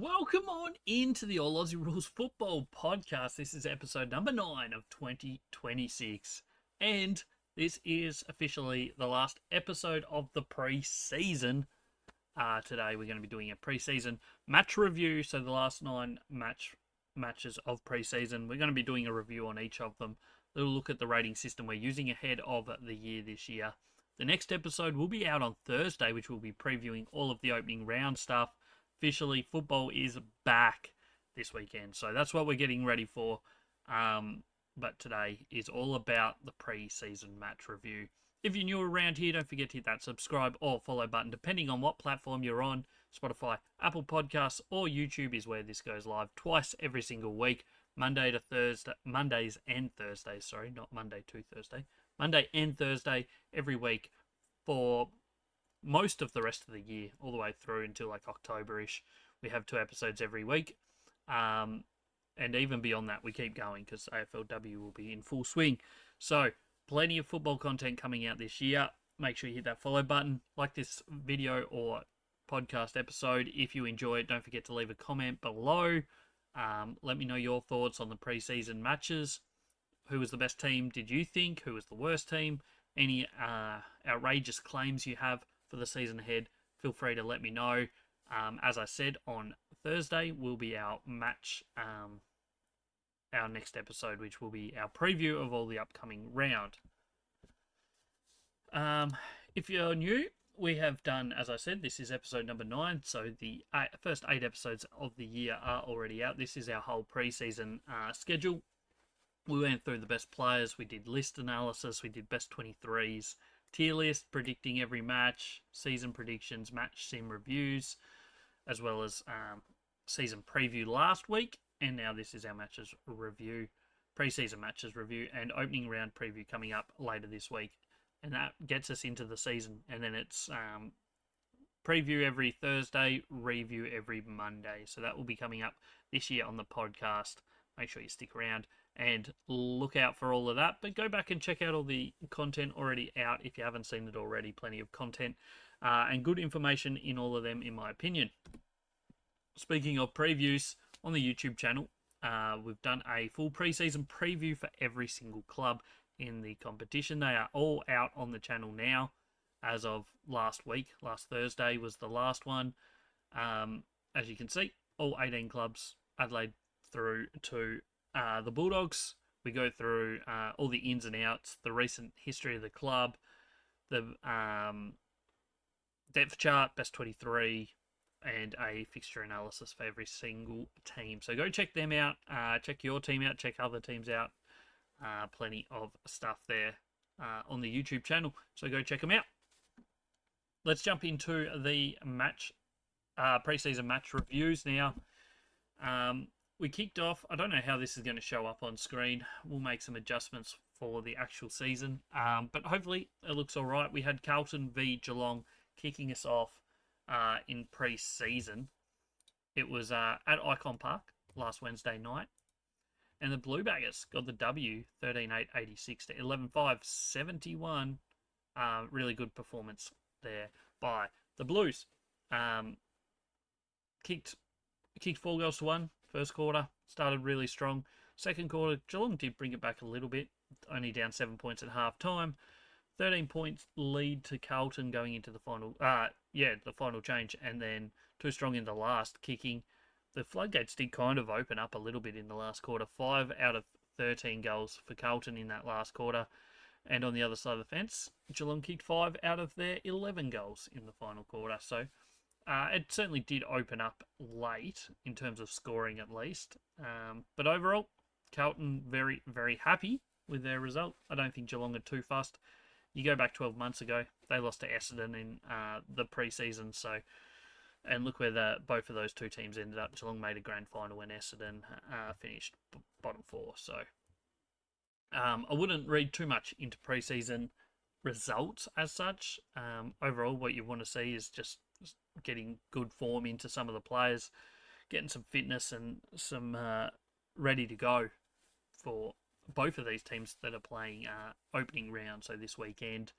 Welcome on into the All Aussie Rules Football Podcast. This is episode number 9 of 2026. And this is officially the last episode of the pre-season. Today we're going to be doing a pre-season match review. So the last 9 matches of pre-season, we're going to be doing a review on each of them. A little look at the rating system we're using ahead of the year this year. The next episode will be out on Thursday, which will be previewing all of the opening round stuff. Officially, football is back this weekend, so that's what we're getting ready for. But today is all about the pre-season match review. If you're new around here, don't forget to hit that subscribe or follow button, depending on what platform you're on. Spotify, Apple Podcasts, or YouTube is where this goes live twice every single week, Mondays and Thursdays. Sorry, not Monday to Thursday. Monday and Thursday every week for most of the rest of the year, all the way through until like October-ish. We have 2 episodes every week. And even beyond that, we keep going because AFLW will be in full swing. So, plenty of football content coming out this year. Make sure you hit that follow button, like this video or podcast episode. If you enjoy it, don't forget to leave a comment below. Let me know your thoughts on the pre-season matches. Who was the best team, did you think? Who was the worst team? Any outrageous claims you have for the season ahead, feel free to let me know. As I said, on Thursday will be our next episode, which will be our preview of all the upcoming round. If you're new, we have done, as I said, this is episode number 9, so the first 8 episodes of the year are already out. This is our whole pre-season schedule. We went through the best players, we did list analysis, we did best 23s, tier list, predicting every match, season predictions, match sim reviews, as well as season preview last week. And now this is our matches review, pre-season matches review, and opening round preview coming up later this week. And that gets us into the season. And then it's preview every Thursday, review every Monday. So that will be coming up this year on the podcast. Make sure you stick around and look out for all of that. But go back and check out all the content already out if you haven't seen it already. Plenty of content and good information in all of them, in my opinion. Speaking of previews, on the YouTube channel, we've done a full preseason preview for every single club in the competition. They are all out on the channel now as of last week. Last Thursday was the last one. As you can see, all 18 clubs, Adelaide through to the Bulldogs. We go through all the ins and outs, the recent history of the club, the depth chart, best 23, and a fixture analysis for every single team. So go check them out. Check your team out. Check other teams out. Plenty of stuff there on the YouTube channel. So go check them out. Let's jump into the pre-season match reviews now. We kicked off, I don't know how this is going to show up on screen. We'll make some adjustments for the actual season. But hopefully it looks all right. We had Carlton v Geelong kicking us off in pre-season. It was at Icon Park last Wednesday night. And the Blue Baggers got the W, 13-8-86 to 11-5-71. Really good performance there by the Blues. Kicked 4 goals to 1. First quarter, started really strong. Second quarter, Geelong did bring it back a little bit, only down 7 points at half time. 13 points lead to Carlton going into the final, the final change, and then too strong in the last, kicking. The floodgates did kind of open up a little bit in the last quarter. 5 out of 13 goals for Carlton in that last quarter. And on the other side of the fence, Geelong kicked 5 out of their 11 goals in the final quarter. So it certainly did open up late in terms of scoring at least. But overall, Carlton very, very happy with their result. I don't think Geelong are too fussed. You go back 12 months ago, they lost to Essendon in the pre-season. So, and look where both of those two teams ended up. Geelong made a grand final when Essendon finished bottom 4. So I wouldn't read too much into pre-season results as such. Overall, what you want to see is just getting good form into some of the players, getting some fitness and some ready to go for both of these teams that are playing opening round. So this weekend,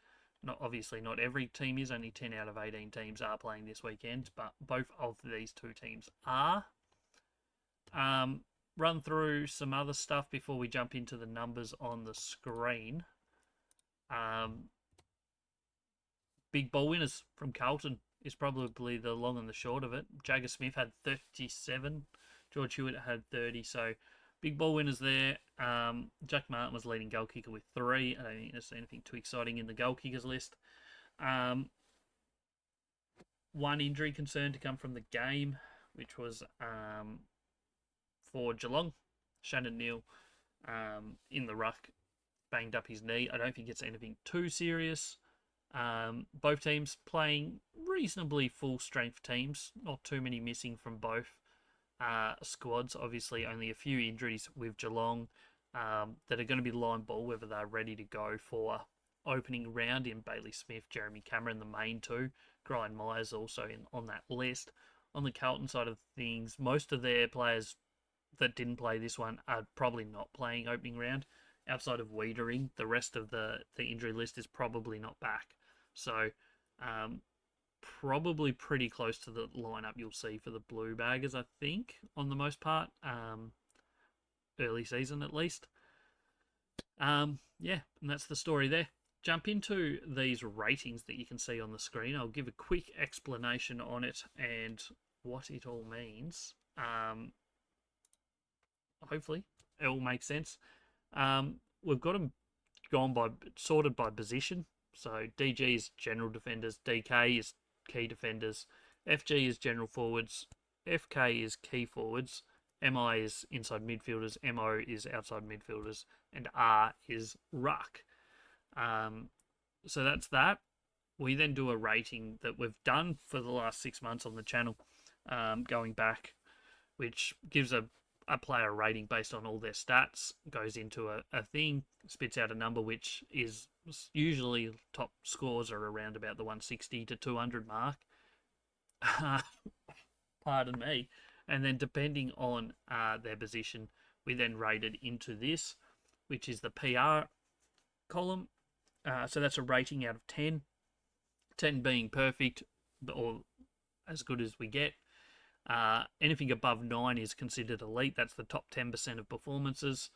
obviously not every team is. Only 10 out of 18 teams are playing this weekend, but both of these two teams are. Run through some other stuff before we jump into the numbers on the screen. Big ball winners from Carlton is probably the long and the short of it. Jagger Smith had 37. George Hewitt had 30. So big ball winners there. Jack Martin was leading goal kicker with 3. I don't think there's anything too exciting in the goal kickers list. One injury concern to come from the game, which was for Geelong. Shannon Neal in the ruck banged up his knee. I don't think it's anything too serious. Both teams playing reasonably full strength teams. Not too many missing from both squads. Obviously, only a few injuries with Geelong that are going to be line ball, whether they're ready to go for opening round in Bailey Smith, Jeremy Cameron, the main two. Brian Myers also on that list. On the Carlton side of things, most of their players that didn't play this one are probably not playing opening round. Outside of Wiedering, the rest of the injury list is probably not back. So, probably pretty close to the lineup you'll see for the Blue Baggers, I think, on the most part. Early season, at least. And that's the story there. Jump into these ratings that you can see on the screen. I'll give a quick explanation on it and what it all means. Hopefully, it all makes sense. We've got them sorted by position. So DG is general defenders, DK is key defenders, FG is general forwards, FK is key forwards, MI is inside midfielders, MO is outside midfielders, and R is ruck. So that's that. We then do a rating that we've done for the last 6 months on the channel, going back, which gives a player rating based on all their stats, goes into a thing, spits out a number which is usually top scores are around about the 160 to 200 mark. Pardon me. And then depending on their position, we then rated into this, which is the PR column. So that's a rating out of 10. 10 being perfect or as good as we get. Anything above 9 is considered elite. That's the top 10% of performances.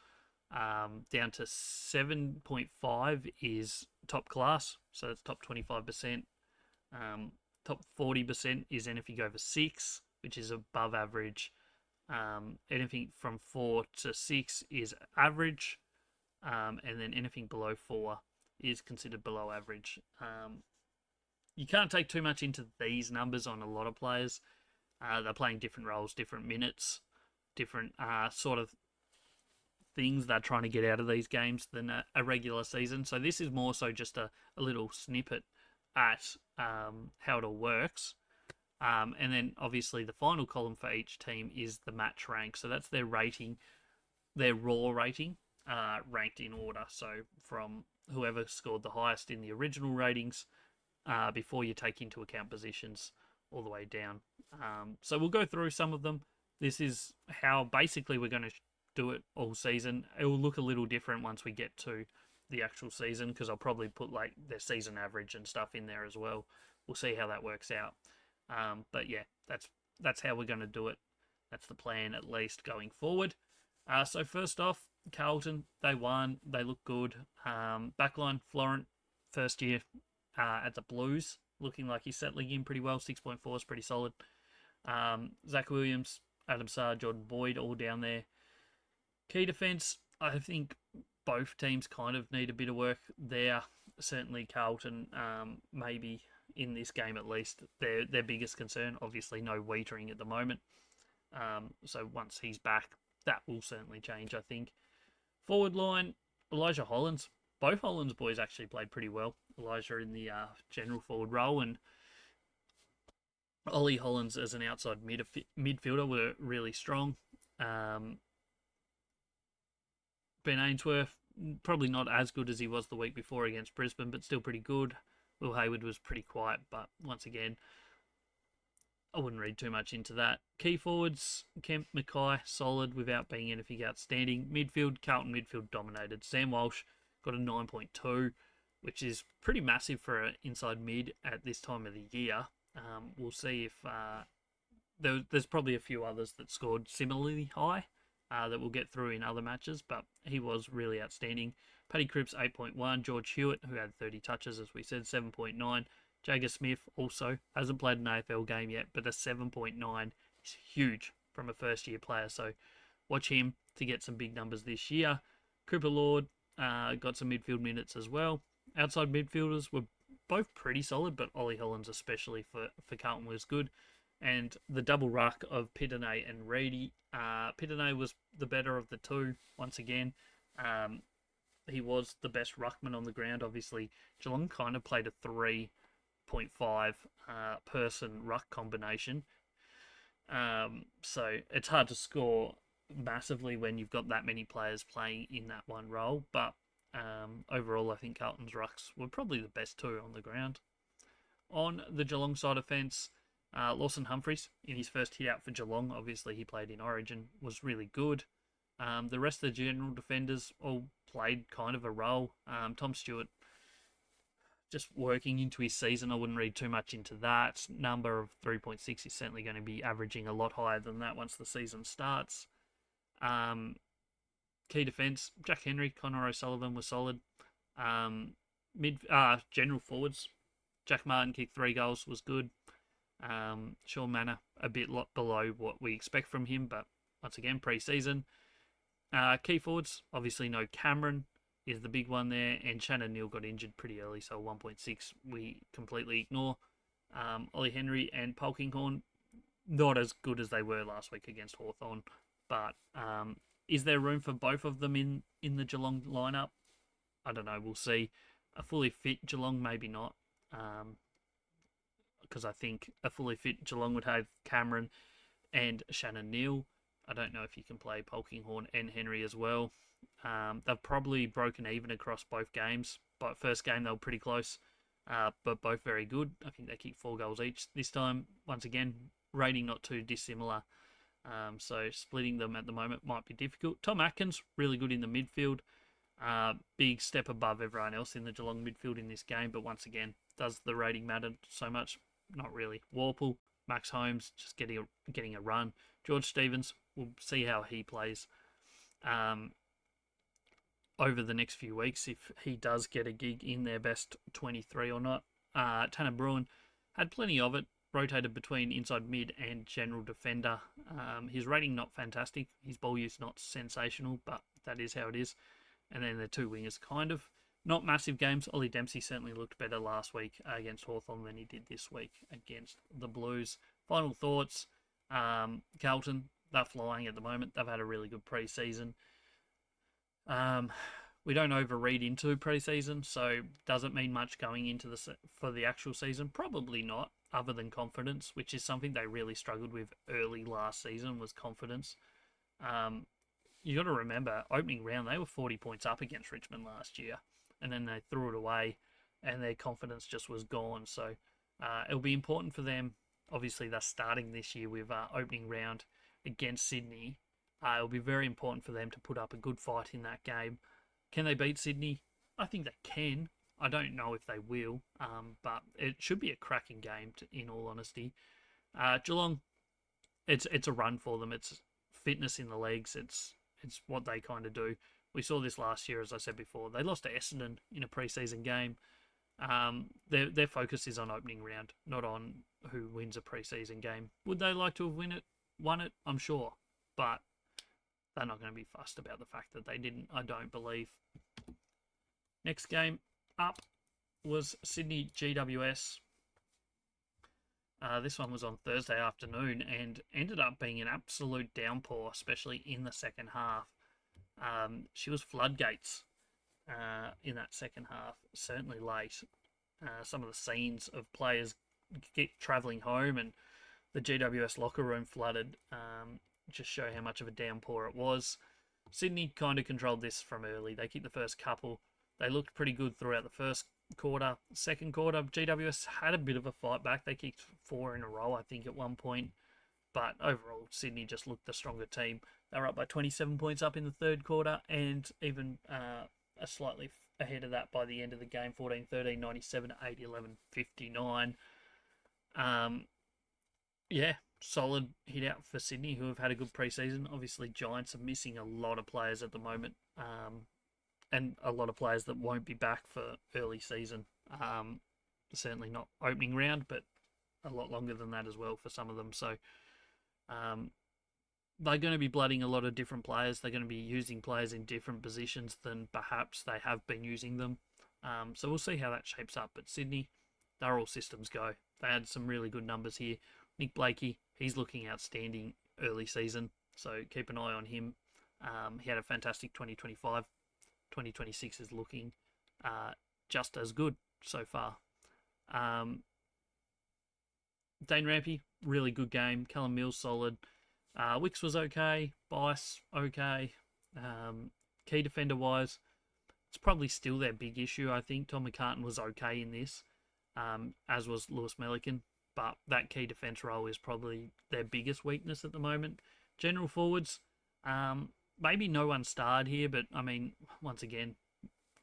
Down to 7.5 is top class. So that's top 25%. Top 40% is anything over 6, which is above average. Anything from 4 to 6 is average. And then anything below 4 is considered below average. You can't take too much into these numbers on a lot of players. They're playing different roles, different minutes, different sort of things they're trying to get out of these games than a regular season. So this is more so just a little snippet at how it all works. And then obviously the final column for each team is the match rank. So that's their rating, their raw rating, ranked in order. So from whoever scored the highest in the original ratings before you take into account positions all the way down. So we'll go through some of them. This is how basically we're going to do it all season. It will look a little different once we get to the actual season because I'll probably put like their season average and stuff in there as well. We'll see how that works out. But yeah, that's how we're going to do it. That's the plan at least going forward. So first off, Carlton, they won. They look good. Backline, Florent, first year at the Blues, looking like he's settling in pretty well. 6.4 is pretty solid. Zach Williams, Adam Sarr, Jordan Boyd, all down there. Key defence, I think both teams kind of need a bit of work there. Certainly Carlton, maybe in this game at least, their biggest concern. Obviously no Wiedering at the moment. So once he's back, that will certainly change, I think. Forward line, Elijah Hollands. Both Hollands boys actually played pretty well. Elijah in the general forward role and Ollie Hollands as an outside midfielder were really strong. Ben Ainsworth, probably not as good as he was the week before against Brisbane, but still pretty good. Will Hayward was pretty quiet, but once again, I wouldn't read too much into that. Key forwards, Kemp, Mackay, solid without being anything outstanding. Midfield, Carlton midfield dominated. Sam Walsh got a 9.2. which is pretty massive for an inside mid at this time of the year. We'll see if there's probably a few others that scored similarly high that we'll get through in other matches, but he was really outstanding. Paddy Cripps, 8.1. George Hewitt, who had 30 touches, as we said, 7.9. Jagger Smith also hasn't played an AFL game yet, but a 7.9 is huge from a first-year player, so watch him to get some big numbers this year. Cooper Lord got some midfield minutes as well. Outside midfielders were both pretty solid, but Ollie Hollands especially for Carlton was good. And the double ruck of Pitane and Reedy. Pitane was the better of the two, once again. He was the best ruckman on the ground. Obviously, Geelong kind of played a 3.5 person ruck combination. So it's hard to score massively when you've got that many players playing in that one role. But overall, I think Carlton's rucks were probably the best two on the ground. On the Geelong side of fence, Lawson Humphries, in his first hit out for Geelong, obviously he played in Origin, was really good. The rest of the general defenders all played kind of a role. Tom Stewart just working into his season, I wouldn't read too much into that. Number of 3.6 is certainly going to be averaging a lot higher than that once the season starts. Key defence, Jack Henry, Connor O'Sullivan was solid. General forwards, Jack Martin kicked 3 goals, was good. Sean Manor, a bit below what we expect from him, but once again, pre-season. Key forwards, obviously no Cameron is the big one there, and Shannon Neal got injured pretty early, so 1.6 we completely ignore. Ollie Henry and Polkinghorne, not as good as they were last week against Hawthorn, but is there room for both of them in the Geelong lineup? I don't know, we'll see. A fully fit Geelong, maybe not. Because I think a fully fit Geelong would have Cameron and Shannon Neal. I don't know if you can play Polkinghorne and Henry as well. They've probably broken even across both games. But first game, they were pretty close, but both very good. I think they kicked 4 goals each this time. Once again, rating not too dissimilar. So splitting them at the moment might be difficult. Tom Atkins, really good in the midfield. Big step above everyone else in the Geelong midfield in this game. But once again, does the rating matter so much? Not really. Warple, Max Holmes, just getting a run. George Stevens, we'll see how he plays over the next few weeks, if he does get a gig in their best 23 or not. Tanner Bruin had plenty of it, rotated between inside mid and general defender. His rating not fantastic. His ball use not sensational, but that is how it is. And then the 2 wingers kind of not massive games. Ollie Dempsey certainly looked better last week against Hawthorn than he did this week against the Blues. Final thoughts. Carlton, they're flying at the moment. They've had a really good pre-season. We don't overread into pre-season, so does it mean much going into for the actual season? Probably not, other than confidence, which is something they really struggled with early last season, was confidence. You got to remember, opening round, they were 40 points up against Richmond last year, and then they threw it away, and their confidence just was gone. So it'll be important for them. Obviously, they're starting this year with opening round against Sydney. It'll be very important for them to put up a good fight in that game. Can they beat Sydney? I think they can. I don't know if they will, but it should be a cracking game, in all honesty. Geelong, it's a run for them. It's fitness in the legs. It's what they kind of do. We saw this last year, as I said before. They lost to Essendon in a preseason game. Their focus is on opening round, not on who wins a preseason game. Would they like to have won it? I'm sure, but they're not going to be fussed about the fact that they didn't, I don't believe. Next game up was Sydney GWS. This one was on Thursday afternoon and ended up being an absolute downpour, especially in the second half. She was floodgates in that second half, certainly late. Some of the scenes of players travelling home and the GWS locker room flooded just show how much of a downpour it was. Sydney kind of controlled this from early. They kicked the first couple. They looked pretty good throughout the first quarter. Second quarter, GWS had a bit of a fight back. They kicked 4 in a row, I think, at one point. But overall, Sydney just looked the stronger team. They were up by 27 points up in the third quarter and even a slightly ahead of that by the end of the game, 14-13, 97, 8-11, 59. Yeah, solid hit out for Sydney, who have had a good preseason. Obviously, Giants are missing a lot of players at the moment, and a lot of players that won't be back for early season. Certainly not opening round, but a lot longer than that as well for some of them. So they're going to be blooding a lot of different players. They're going to be using players in different positions than perhaps they have been using them. So we'll see how that shapes up. But Sydney, they're all systems go. They had some really good numbers here. Nick Blakey, he's looking outstanding early season, so keep an eye on him. He had a fantastic 2025. 2026 is looking just as good so far. Dane Rampy, really good game. Callum Mills, solid. Wicks was okay. Bice, okay. Key defender-wise, it's probably still their big issue, I think. Tom McCartan was okay in this, as was Lewis Melican. But that key defence role is probably their biggest weakness at the moment. General forwards, maybe no one starred here, but I mean, once again,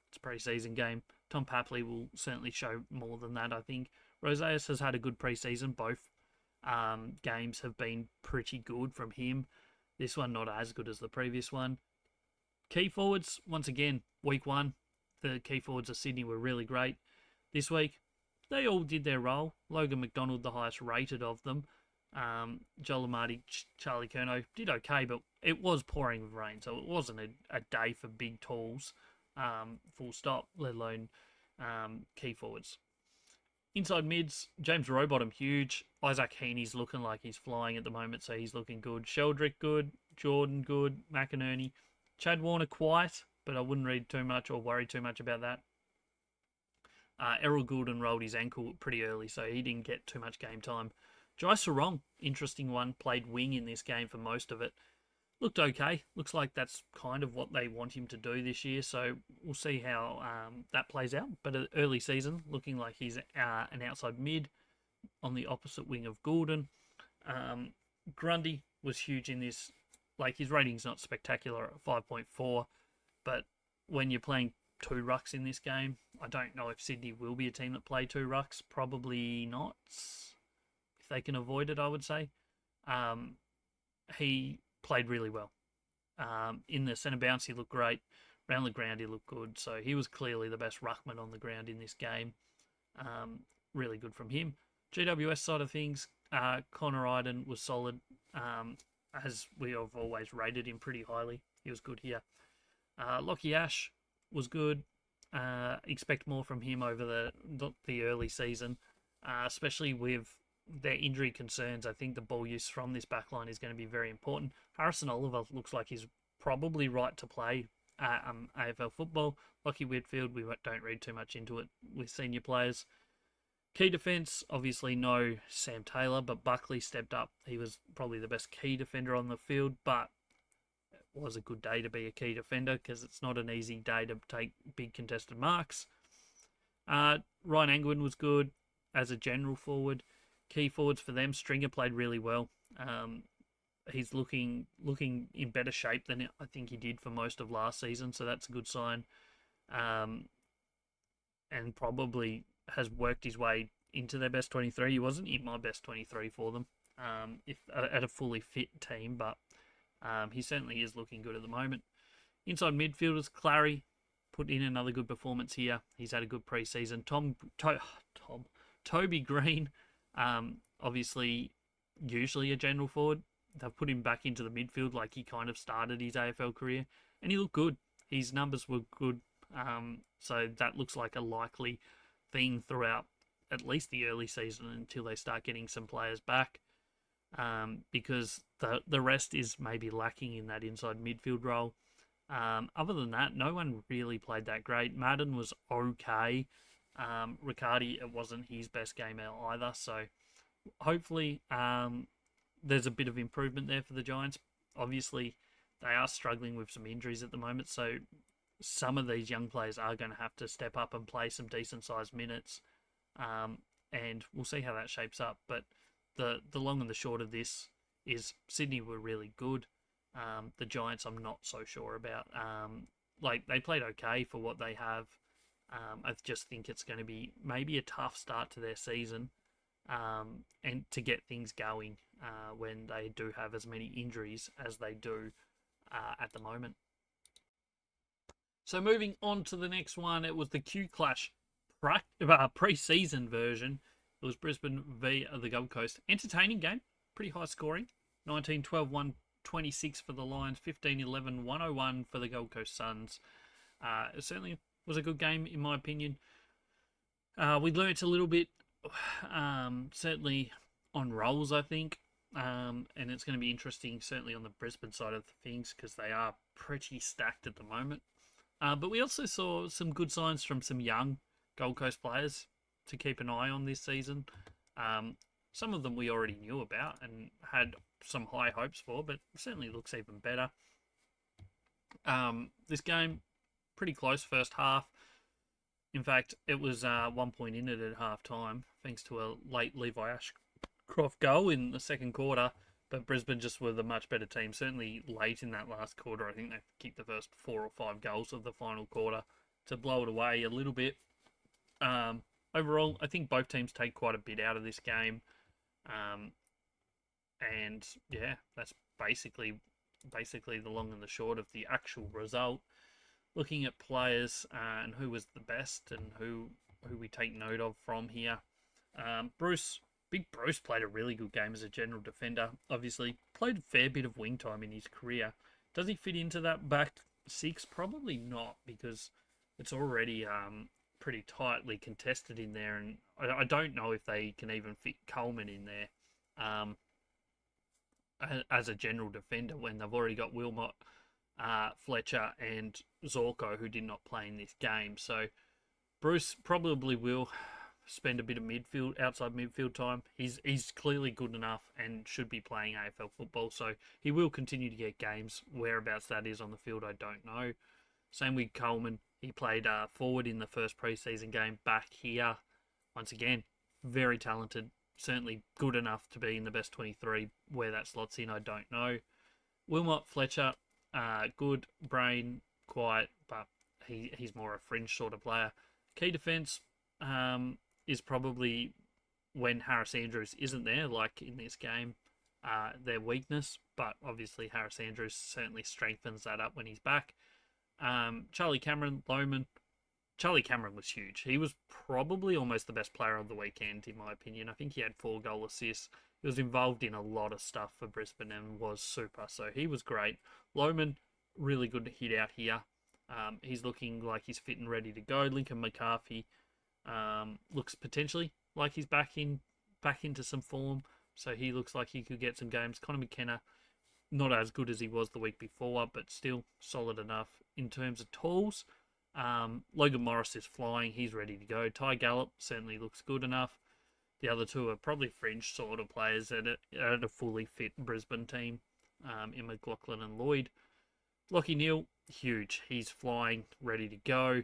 it's a pre-season game. Tom Papley will certainly show more than that, I think. Roseas has had a good pre-season. Both games have been pretty good from him. This one not as good as the previous one. Key forwards, once again, week one, the key forwards of Sydney were really great. This week, they all did their role. Logan McDonald, the highest rated of them. Joel Amati, Charlie Curnow did okay, but it was pouring with rain, so it wasn't a day for big tools, full stop, let alone key forwards. Inside mids, James Rowbottom, huge. Isaac Heaney's looking like he's flying at the moment, so he's looking good. Sheldrick, good. Jordan, good. McInerney. Chad Warner, quiet, but I wouldn't read too much or worry too much about that. Errol Goulden rolled his ankle pretty early, so he didn't get too much game time. Jai Sarong, interesting one, played wing in this game for most of it. Looked okay. Looks like that's kind of what they want him to do this year, so we'll see how that plays out. But early season, looking like he's an outside mid on the opposite wing of Goulden. Grundy was huge in this. Like, his rating's not spectacular at 5.4, but when you're playing two rucks in this game, I don't know if Sydney will be a team that play two rucks. Probably not. If they can avoid it, I would say. He played really well. In the centre bounce, he looked great. Round the ground, he looked good. So he was clearly the best ruckman on the ground in this game. Really good from him. GWS side of things, Connor Iden was solid. As we have always rated him pretty highly. He was good here. Lockie Ash was good. Expect more from him over the early season, especially with their injury concerns. I think the ball use from this backline is going to be very important. Harrison Oliver looks like he's probably right to play AFL football. Lockie Whitfield, we don't read too much into it with senior players. Key defence, obviously no Sam Taylor, but Buckley stepped up. He was probably the best key defender on the field, but it was a good day to be a key defender because it's not an easy day to take big contested marks. Ryan Angwin was good as a general forward. Key forwards for them, Stringer played really well. He's looking in better shape than I think he did for most of last season, so that's a good sign. And probably has worked his way into their best 23. He wasn't in my best 23 for them, if at a fully fit team, but he certainly is looking good at the moment. Inside midfielders, Clary put in another good performance here. He's had a good preseason. Toby Green, obviously usually a general forward. They've put him back into the midfield like he kind of started his AFL career, and he looked good. His numbers were good, so that looks like a likely theme throughout at least the early season until they start getting some players back, because the rest is maybe lacking in that inside midfield role. Other than that, no one really played that great. Madden was okay. Riccardi, it wasn't his best game out either, so hopefully there's a bit of improvement there for the Giants. Obviously, they are struggling with some injuries at the moment, so some of these young players are going to have to step up and play some decent-sized minutes, and we'll see how that shapes up. But the long and the short of this is Sydney were really good. The Giants I'm not so sure about. Like, they played okay for what they have. I just think it's going to be maybe a tough start to their season, and to get things going when they do have as many injuries as they do at the moment. So moving on to the next one, it was the Q Clash pre-season version. It was Brisbane v the Gold Coast. Entertaining game, pretty high scoring. 19-12, 126 for the Lions, 15-11, 101 for the Gold Coast Suns. It certainly was a good game, in my opinion. We learnt a little bit, certainly on rolls, I think. And it's going to be interesting, certainly on the Brisbane side of things, because they are pretty stacked at the moment. But we also saw some good signs from some young Gold Coast players to keep an eye on this season. Some of them we already knew about and had some high hopes for, but certainly looks even better. This game, pretty close first half. In fact, it was 1 point in it at half time, thanks to a late Levi Ashcroft goal in the second quarter. But Brisbane just were the much better team. Certainly late in that last quarter, I think they kicked the first 4 or 5 goals of the final quarter to blow it away a little bit. Overall, I think both teams take quite a bit out of this game. And yeah, that's basically the long and the short of the actual result. Looking at players and who was the best and who we take note of from here. Big Bruce played a really good game as a general defender. Obviously, played a fair bit of wing time in his career. Does he fit into that back six? Probably not, because it's already pretty tightly contested in there, and I don't know if they can even fit Coleman in there as a general defender when they've already got Wilmot, Fletcher, and Zorko, who did not play in this game. So Bruce probably will spend a bit of outside midfield time. He's clearly good enough and should be playing AFL football, so he will continue to get games. Whereabouts that is on the field, I don't know. Same with Coleman. He played forward in the first preseason game back here. Once again, very talented. Certainly good enough to be in the best 23. Where that slots in, I don't know. Wilmot, Fletcher, good, brain, quiet, but he's more a fringe sort of player. Key defence, is probably when Harris Andrews isn't there, like in this game, their weakness. But obviously Harris Andrews certainly strengthens that up when he's back. Charlie Cameron, Lohman. Charlie Cameron was huge. He was probably almost the best player of the weekend, in my opinion. I think he had 4 goal assists. He was involved in a lot of stuff for Brisbane and was super. So he was great. Lohman, really good hit out here. He's looking like he's fit and ready to go. Lincoln McCarthy, looks potentially like he's back into some form, so he looks like he could get some games. Connor McKenna, not as good as he was the week before, but still solid enough in terms of tools. Logan Morris is flying, he's ready to go. Ty Gallup certainly looks good enough. The other two are probably fringe sort of players at a fully fit Brisbane team, in McLaughlin and Lloyd. Lockie Neal, huge, he's flying, ready to go.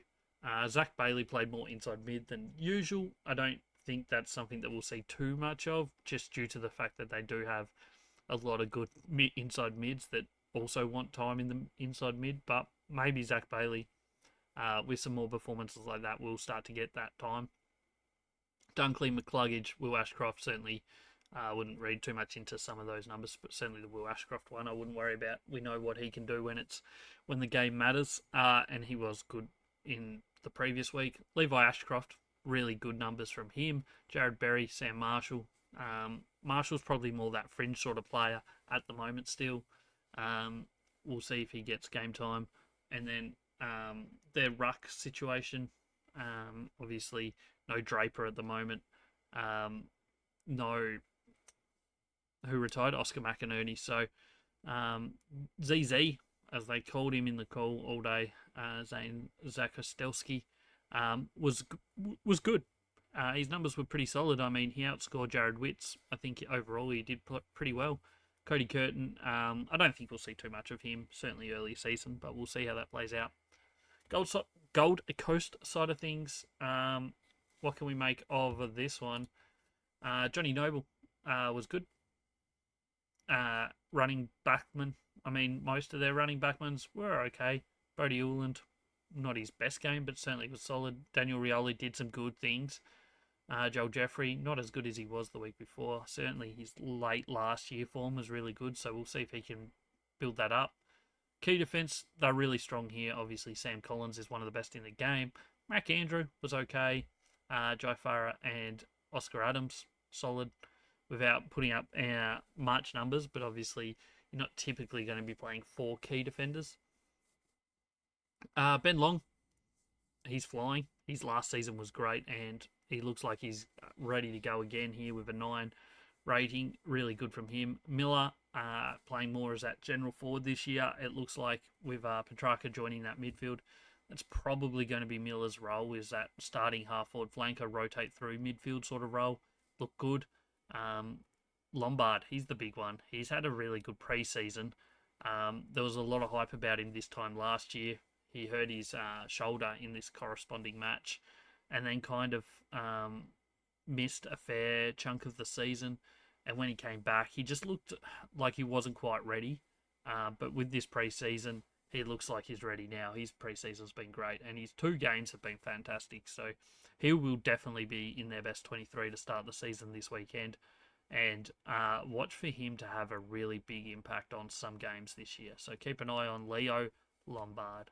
Zach Bailey played more inside mid than usual. I don't think that's something that we'll see too much of, just due to the fact that they do have a lot of good inside mids that also want time in the inside mid. But maybe Zach Bailey, with some more performances like that, will start to get that time. Dunkley, McCluggage, Will Ashcroft, certainly wouldn't read too much into some of those numbers, but certainly the Will Ashcroft one I wouldn't worry about. We know what he can do when the game matters, and he was good in the previous week. Levi Ashcroft, really good numbers from him. Jared Berry, Sam Marshall. Marshall's probably more that fringe sort of player at the moment still. We'll see if he gets game time. And then their ruck situation, obviously no Draper at the moment. No, who retired? Oscar McInerney. So ZZ, as they called him in the call all day, Zane Zakostelski, was good. His numbers were pretty solid. I mean, he outscored Jared Witts. I think overall he did pretty well. Cody Curtin, I don't think we'll see too much of him, certainly early season, but we'll see how that plays out. Gold Coast side of things, what can we make of this one? Johnny Noble was good. Running backman, I mean, most of their running backmans were okay. Brody Uland, not his best game, but certainly was solid. Daniel Rioli did some good things. Joel Jeffrey, not as good as he was the week before. Certainly his late last year form was really good, so we'll see if he can build that up. Key defence, they're really strong here. Obviously, Sam Collins is one of the best in the game. Mac Andrew was okay. Jai Farah and Oscar Adams, solid, without putting up much numbers, but obviously you're not typically going to be playing 4 key defenders. Ben Long, he's flying. His last season was great, and he looks like he's ready to go again here with a 9 rating. Really good from him. Miller, playing more as that general forward this year. It looks like with Petrarca joining that midfield, that's probably going to be Miller's role, is that starting half-forward flanker, rotate through midfield sort of role. Look good. Lombard, he's the big one. He's had a really good pre-season. There was a lot of hype about him this time last year. He hurt his shoulder in this corresponding match and then kind of missed a fair chunk of the season. And when he came back, he just looked like he wasn't quite ready. But with this pre-season, he looks like he's ready now. His pre-season's been great, and his 2 games have been fantastic. So he will definitely be in their best 23 to start the season this weekend. And watch for him to have a really big impact on some games this year. So keep an eye on Leo Lombard.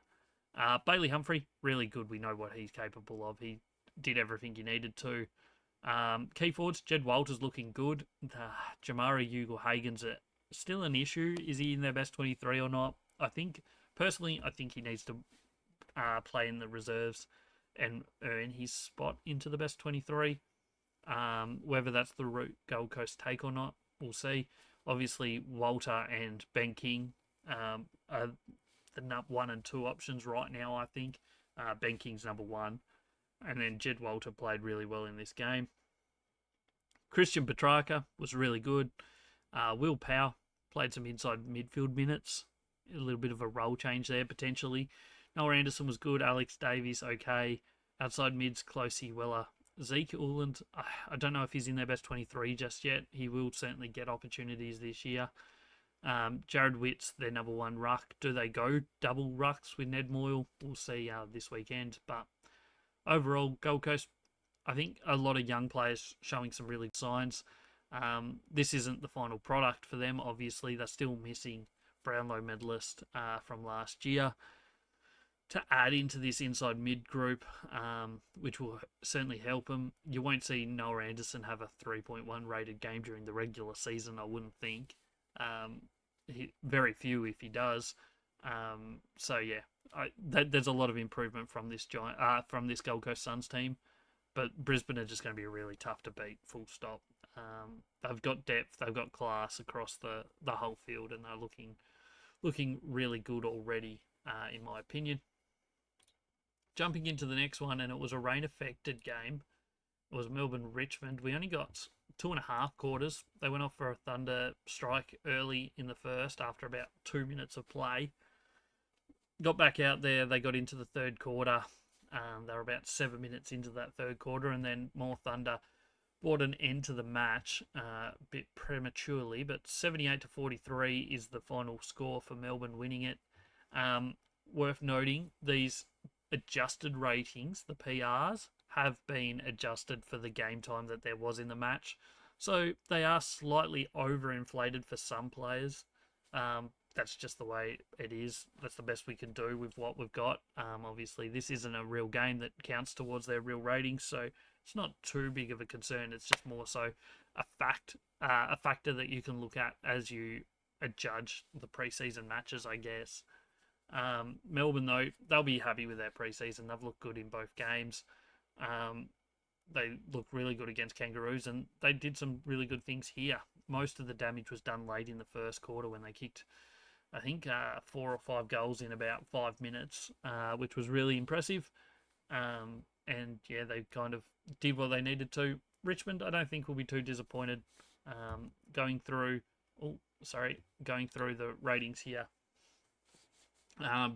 Bailey Humphrey, really good. We know what he's capable of. He did everything he needed to. Key forwards, Jed Walters looking good. Jamari Ugle-Hagen's still an issue. Is he in their best 23 or not? Personally, I think he needs to play in the reserves and earn his spot into the best 23. Whether that's the route Gold Coast take or not, we'll see. Obviously, Walter and Ben King are the 1 and 2 options right now, I think. Ben King's number 1. And then Jed Walter played really well in this game. Christian Petrarca was really good. Will Powell played some inside midfield minutes. A little bit of a role change there, potentially. Noah Anderson was good. Alex Davies, okay. Outside mids, Closey, Weller. Zeke Uland, I don't know if he's in their best 23 just yet. He will certainly get opportunities this year. Jared Witt's their number 1 ruck. Do they go double rucks with Ned Moyle? We'll see this weekend. But overall, Gold Coast, I think a lot of young players showing some really good signs. This isn't the final product for them. Obviously, they're still missing Brownlow medalist from last year to add into this inside mid group, which will certainly help them. You won't see Noah Anderson have a 3.1 rated game during the regular season, I wouldn't think. Very few if he does. So yeah, there's a lot of improvement from this Gold Coast Suns team, but Brisbane are just going to be really tough to beat. Full stop. They've got depth, they've got class across the whole field, and they're looking really good already, in my opinion. Jumping into the next one, and it was a rain-affected game. It was Melbourne-Richmond. We only got 2.5 quarters. They went off for a thunder strike early in the first after about 2 minutes of play. Got back out there. They got into the third quarter. They were about 7 minutes into that third quarter, and then more thunder brought an end to the match a bit prematurely, but 78-43 is the final score for Melbourne winning it. Worth noting, these adjusted ratings, the PRs, have been adjusted for the game time that there was in the match. So they are slightly overinflated for some players. That's just the way it is. That's the best we can do with what we've got. Obviously, this isn't a real game that counts towards their real ratings, so it's not too big of a concern. It's just more so a factor that you can look at as you judge the preseason matches, I guess. Melbourne, though, they'll be happy with their preseason. They've looked good in both games. They looked really good against Kangaroos, and they did some really good things here. Most of the damage was done late in the first quarter when they kicked, I think, 4 or 5 goals in about 5 minutes, which was really impressive. And yeah, they kind of did what they needed to. Richmond, I don't think will be too disappointed going through the ratings here.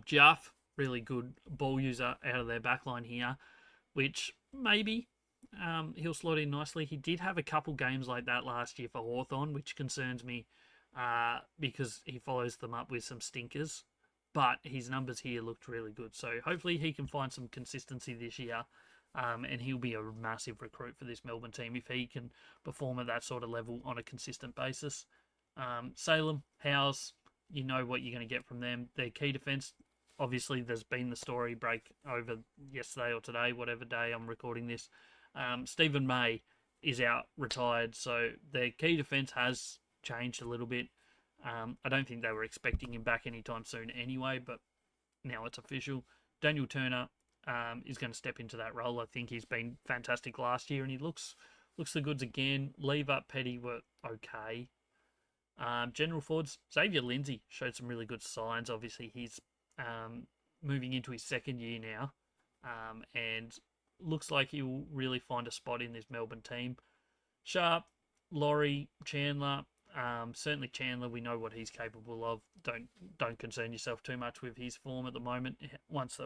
Jaff, really good ball user out of their backline here, which maybe he'll slot in nicely. He did have a couple games like that last year for Hawthorn, which concerns me because he follows them up with some stinkers. but his numbers here looked really good. So hopefully he can find some consistency this year, and he'll be a massive recruit for this Melbourne team if he can perform at that sort of level on a consistent basis. Salem, Howes, you know what you're going to get from them. Their key defence, obviously there's been the story break over yesterday or today, whatever day I'm recording this. Stephen May is out, retired, so their key defence has changed a little bit. I don't think they were expecting him back anytime soon anyway, but now it's official. Daniel Turner is going to step into that role. I think he's been fantastic last year, and he looks the goods again. Leave up Petty were okay. General forwards, Xavier Lindsay showed some really good signs. Obviously, he's moving into his second year now, and looks like he will really find a spot in this Melbourne team. Sharp, Laurie, Chandler. Certainly Chandler, we know what he's capable of. Don't concern yourself too much with his form at the moment. Once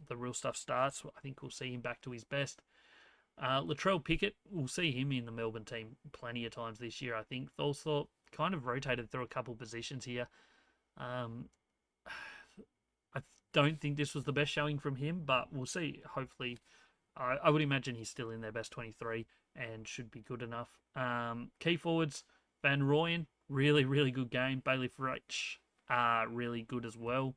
the real stuff starts, I think we'll see him back to his best. Latrell Pickett, we'll see him in the Melbourne team plenty of times this year, I think. Tholsthorpe kind of rotated through a couple positions here. I don't think this was the best showing from him, but we'll see. Hopefully, I would imagine he's still in their best 23 and should be good enough. Key forwards, Van Rooyen, really, really good game. Bailey Fritsch, really good as well.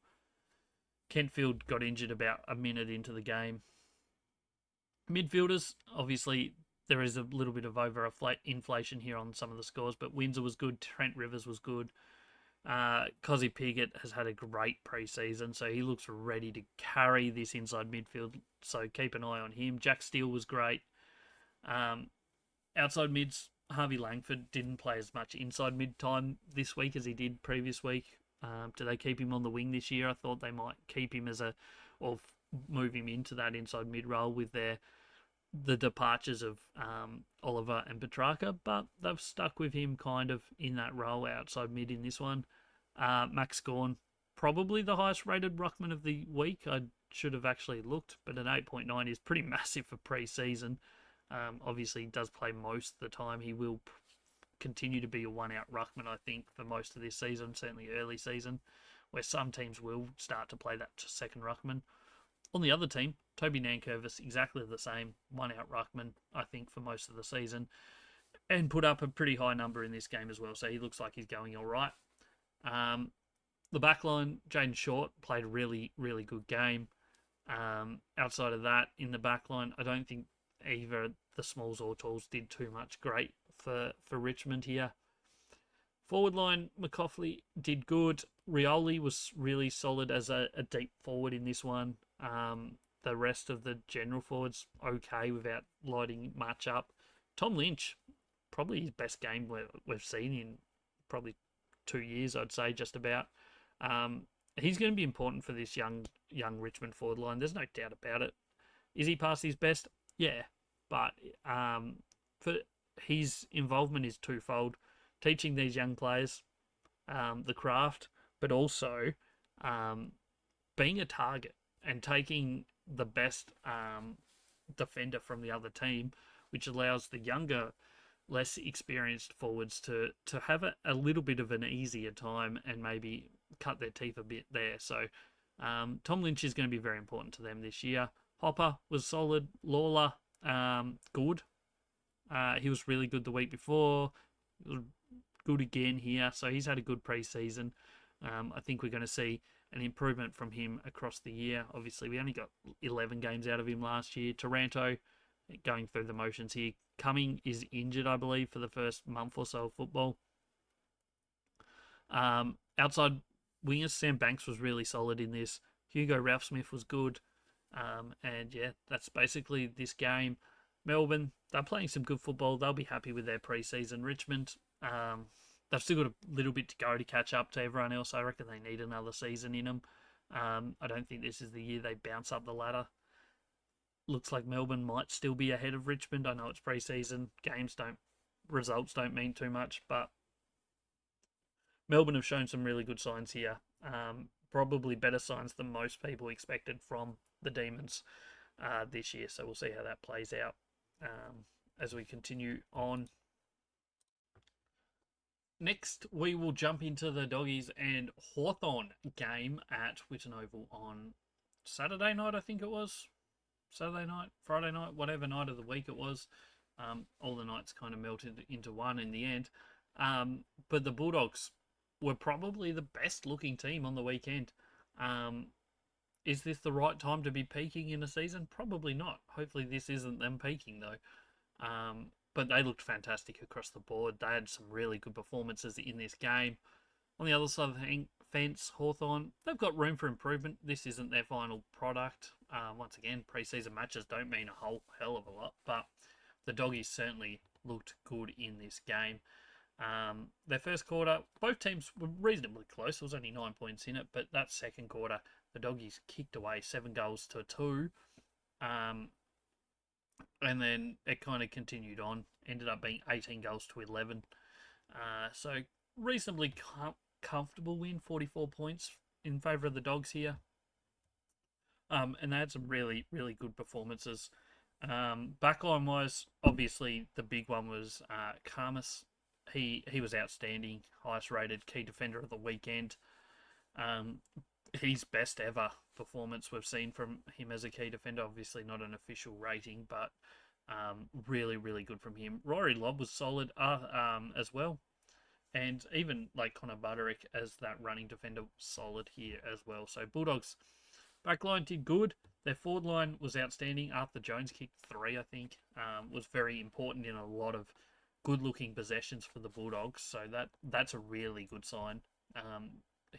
Kentfield got injured about a minute into the game. Midfielders, obviously, there is a little bit of inflation here on some of the scores, but Windsor was good. Trent Rivers was good. Cozzy Piggott has had a great pre-season, so he looks ready to carry this inside midfield, so keep an eye on him. Jack Steele was great. Outside mids, Harvey Langford didn't play as much inside mid time this week as he did previous week. Do they keep him on the wing this year? I thought they might keep him or move him into that inside mid role with the departures of Oliver and Petrarca, but they've stuck with him kind of in that role outside mid in this one. Max Gawn, probably the highest rated ruckman of the week. I should have actually looked, but an 8.9 is pretty massive for pre-season. Obviously, he does play most of the time. He will continue to be a one-out ruckman, I think, for most of this season, certainly early season, where some teams will start to play that second ruckman. On the other team, Toby Nankervis, exactly the same, one-out ruckman, I think, for most of the season, and put up a pretty high number in this game as well, so he looks like he's going all right. The backline, Jaden Short played a really, really good game. Outside of that, in the backline, I don't think either the smalls or talls did too much great for Richmond here. Forward line, McCauley did good. Rioli was really solid as a deep forward in this one. The rest of the general forwards, okay, without lighting much up. Tom Lynch, probably his best game we've seen in probably 2 years, I'd say, just about. He's going to be important for this young Richmond forward line. There's no doubt about it. Is he past his best? Yeah, but for his involvement is twofold: teaching these young players the craft, but also being a target and taking the best defender from the other team, which allows the younger, less experienced forwards to have a little bit of an easier time and maybe cut their teeth a bit there. So Tom Lynch is going to be very important to them this year. Hopper was solid. Lawler, good. He was really good the week before. Good again here. So he's had a good pre-season. I think we're going to see an improvement from him across the year. Obviously, we only got 11 games out of him last year. Taranto, going through the motions here. Cumming is injured, I believe, for the first month or so of football. Outside wingers, Sam Banks was really solid in this. Hugo Ralphsmith was good. And yeah, that's basically this game. Melbourne, they're playing some good football. They'll be happy with their pre-season. Richmond, they've still got a little bit to go to catch up to everyone else. I reckon they need another season in them. I don't think this is the year they bounce up the ladder. Looks like Melbourne might still be ahead of Richmond. I know it's pre-season. Results don't mean too much, but Melbourne have shown some really good signs here. Probably better signs than most people expected from the Demons this year. So we'll see how that plays out as we continue on. Next, we will jump into the Doggies and Hawthorn game at Whitten Oval on Saturday night, I think it was. Saturday night, Friday night, whatever night of the week it was. All the nights kind of melted into one in the end. But the Bulldogs were probably the best looking team on the weekend. Is this the right time to be peaking in a season? Probably not. Hopefully, this isn't them peaking though. But they looked fantastic across the board. They had some really good performances in this game. On the other side of the fence, Hawthorn, they've got room for improvement. This isn't their final product. Once again, preseason matches don't mean a whole hell of a lot, but the Doggies certainly looked good in this game. Their first quarter, both teams were reasonably close. There was only 9 points in it, but that second quarter, the Doggies kicked away 7-2. And then it kind of continued on. Ended up being 18-11. So reasonably comfortable win, 44 points in favour of the Dogs here. And they had some really, really good performances. Backline wise, obviously the big one was Karmas. He was outstanding, highest rated key defender of the weekend. His best ever performance we've seen from him as a key defender. Obviously not an official rating, but really, really good from him. Rory Lobb was solid as well. And even like Connor Butterick as that running defender, solid here as well. So Bulldogs backline did good. Their forward line was outstanding. Arthur Jones kicked 3, I think. Was very important in a lot of good-looking possessions for the Bulldogs. So that's a really good sign.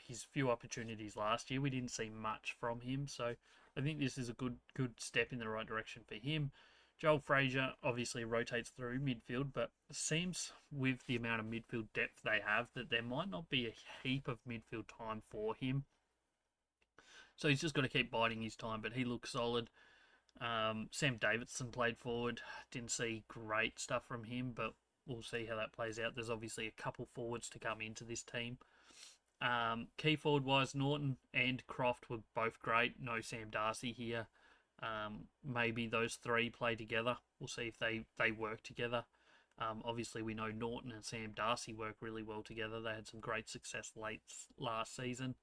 His few opportunities last year, we didn't see much from him. So I think this is a good step in the right direction for him. Joel Frazier obviously rotates through midfield, but it seems with the amount of midfield depth they have that there might not be a heap of midfield time for him. So he's just got to keep biding his time, but he looks solid. Sam Davidson played forward. Didn't see great stuff from him, but we'll see how that plays out. There's obviously a couple forwards to come into this team. Key forward-wise, Norton and Croft were both great. No Sam Darcy here. Maybe those three play together. We'll see if they work together. Obviously, we know Norton and Sam Darcy work really well together. They had some great success late last season.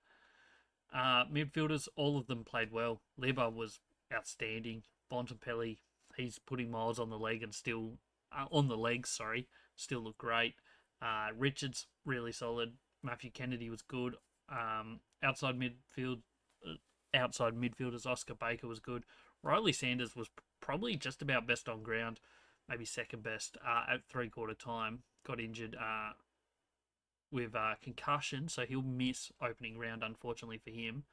Midfielders, all of them played well. Libba was outstanding. Bontempelli, he's putting miles on the leg and still on the legs. Still look great. Richards really solid. Matthew Kennedy was good. Outside midfielders, Oscar Baker was good. Riley Sanders was probably just about best on ground, maybe second best at 3/4 time. Got injured with concussion, so he'll miss opening round, unfortunately for him.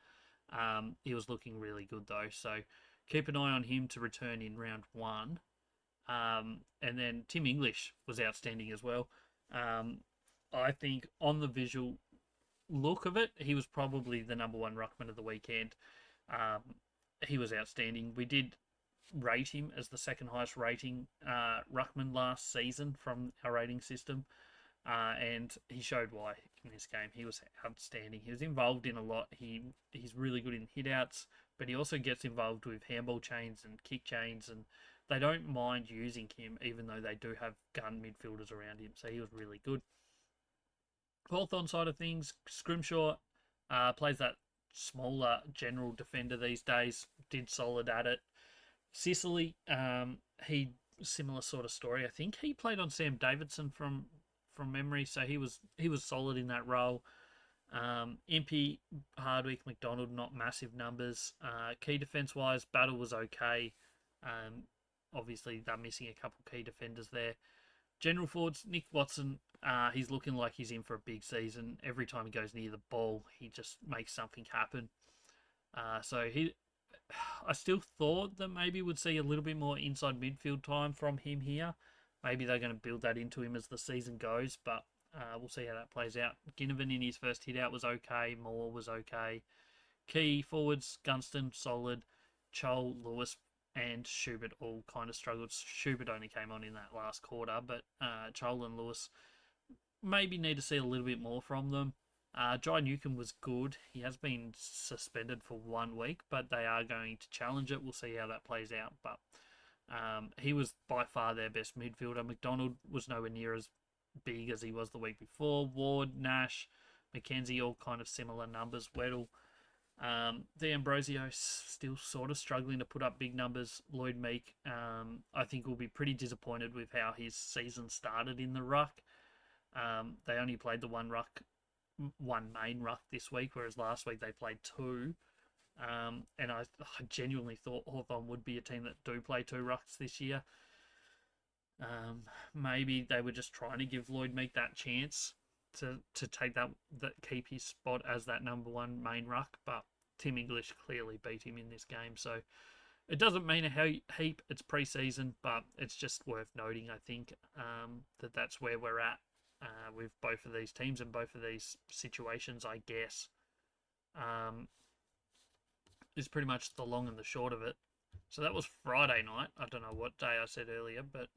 He was looking really good though, so keep an eye on him to return in round 1. And then Tim English was outstanding as well. I think on the visual look of it, he was probably the number 1 ruckman of the weekend. He was outstanding. We did rate him as the second highest rating ruckman last season from our rating system. And he showed why in this game. He was outstanding. He was involved in a lot. He's really good in hitouts, but he also gets involved with handball chains and kick chains, and they don't mind using him, even though they do have gun midfielders around him. So he was really good. Hawthorn side of things, Scrimshaw plays that smaller general defender these days. Did solid at it. Sicily, he similar sort of story. I think he played on Sam Davidson from memory, so he was solid in that role. Impey, Hardwick, McDonald, not massive numbers. Key defence wise, Battle was okay. Obviously they're missing a couple key defenders there. General forwards, Nick Watson, he's looking like he's in for a big season. Every time he goes near the ball, he just makes something happen. So I still thought that maybe we'd see a little bit more inside midfield time from him here. Maybe they're going to build that into him as the season goes, but we'll see how that plays out. Ginnivan in his first hit out was okay. Moore was okay. Key forwards, Gunston, solid. Chol, Lewis, and Schubert all kind of struggled. Schubert only came on in that last quarter, but Chol and Lewis maybe need to see a little bit more from them. Jai Newcomb was good. He has been suspended for 1 week, but they are going to challenge it. We'll see how that plays out, but he was by far their best midfielder. McDonald was nowhere near as big as he was the week before. Ward, Nash, McKenzie, all kind of similar numbers. Weddle. D'Ambrosio still sort of struggling to put up big numbers. Lloyd Meek, I think, will be pretty disappointed with how his season started in the ruck. They only played the one main ruck this week, whereas last week they played two. And I genuinely thought Hawthorn would be a team that do play two rucks this year. Maybe they were just trying to give Lloyd Meek that chance to take that keep his spot as that number one main ruck, but Tim English clearly beat him in this game. So it doesn't mean a heap. It's pre-season, but it's just worth noting, I think, that that's where we're at with both of these teams and both of these situations, I guess. Is pretty much the long and the short of it. So that was Friday night. I don't know what day I said earlier, but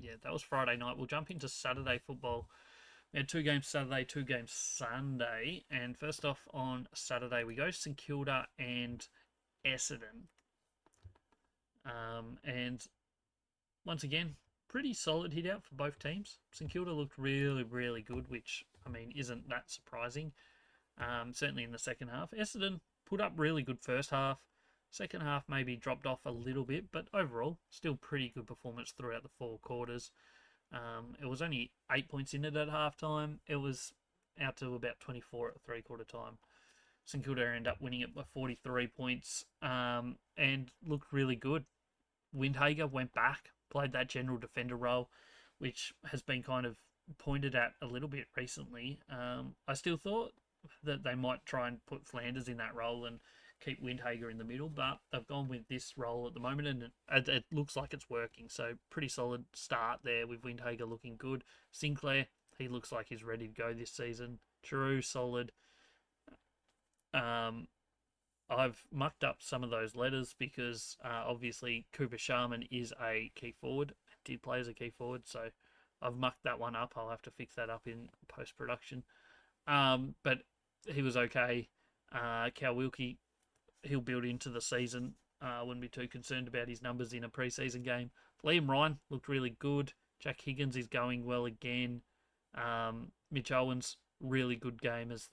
yeah, that was Friday night. We'll jump into Saturday football. We had 2 games Saturday, 2 games Sunday. And first off, on Saturday, we go St Kilda and Essendon. And once again, pretty solid hit out for both teams. St Kilda looked really, really good, which, I mean, isn't that surprising. Certainly in the second half. Essendon put up really good first half. Second half maybe dropped off a little bit, but overall, still pretty good performance throughout the 4 quarters. It was only 8 points in it at halftime. It was out to about 24 at 3-quarter time. St Kilda ended up winning it by 43 points and looked really good. Windhager went back, played that general defender role, which has been kind of pointed at a little bit recently. I still thought that they might try and put Flanders in that role and keep Windhager in the middle, but they've gone with this role at the moment, and it looks like it's working. So pretty solid start there with Windhager looking good. Sinclair, he looks like he's ready to go this season. Giroux, solid. I've mucked up some of those letters because obviously Cooper Sharman is a key forward, did play as a key forward, so I've mucked that one up. I'll have to fix that up in post-production. But he was okay. Cal Wilkie, he'll build into the season. Wouldn't be too concerned about his numbers in a preseason game. Liam Ryan looked really good. Jack Higgins is going well again. Mitch Owens, really good game as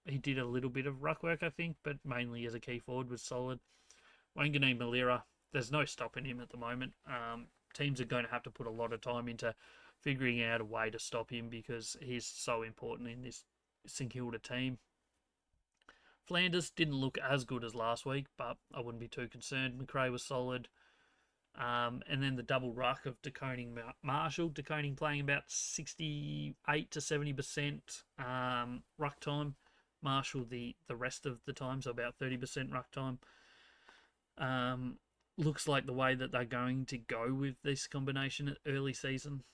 he did a little bit of ruck work, I think, but mainly as a key forward was solid. Wangani Malira, there's no stopping him at the moment. Teams are going to have to put a lot of time into figuring out a way to stop him because he's so important in this St Kilda team. Flanders didn't look as good as last week, but I wouldn't be too concerned. McRae was solid. And then the double ruck of DeConing Marshall. DeConing playing about 68 to 70% ruck time. Marshall the rest of the time, so about 30% ruck time. Looks like the way that they're going to go with this combination at early season.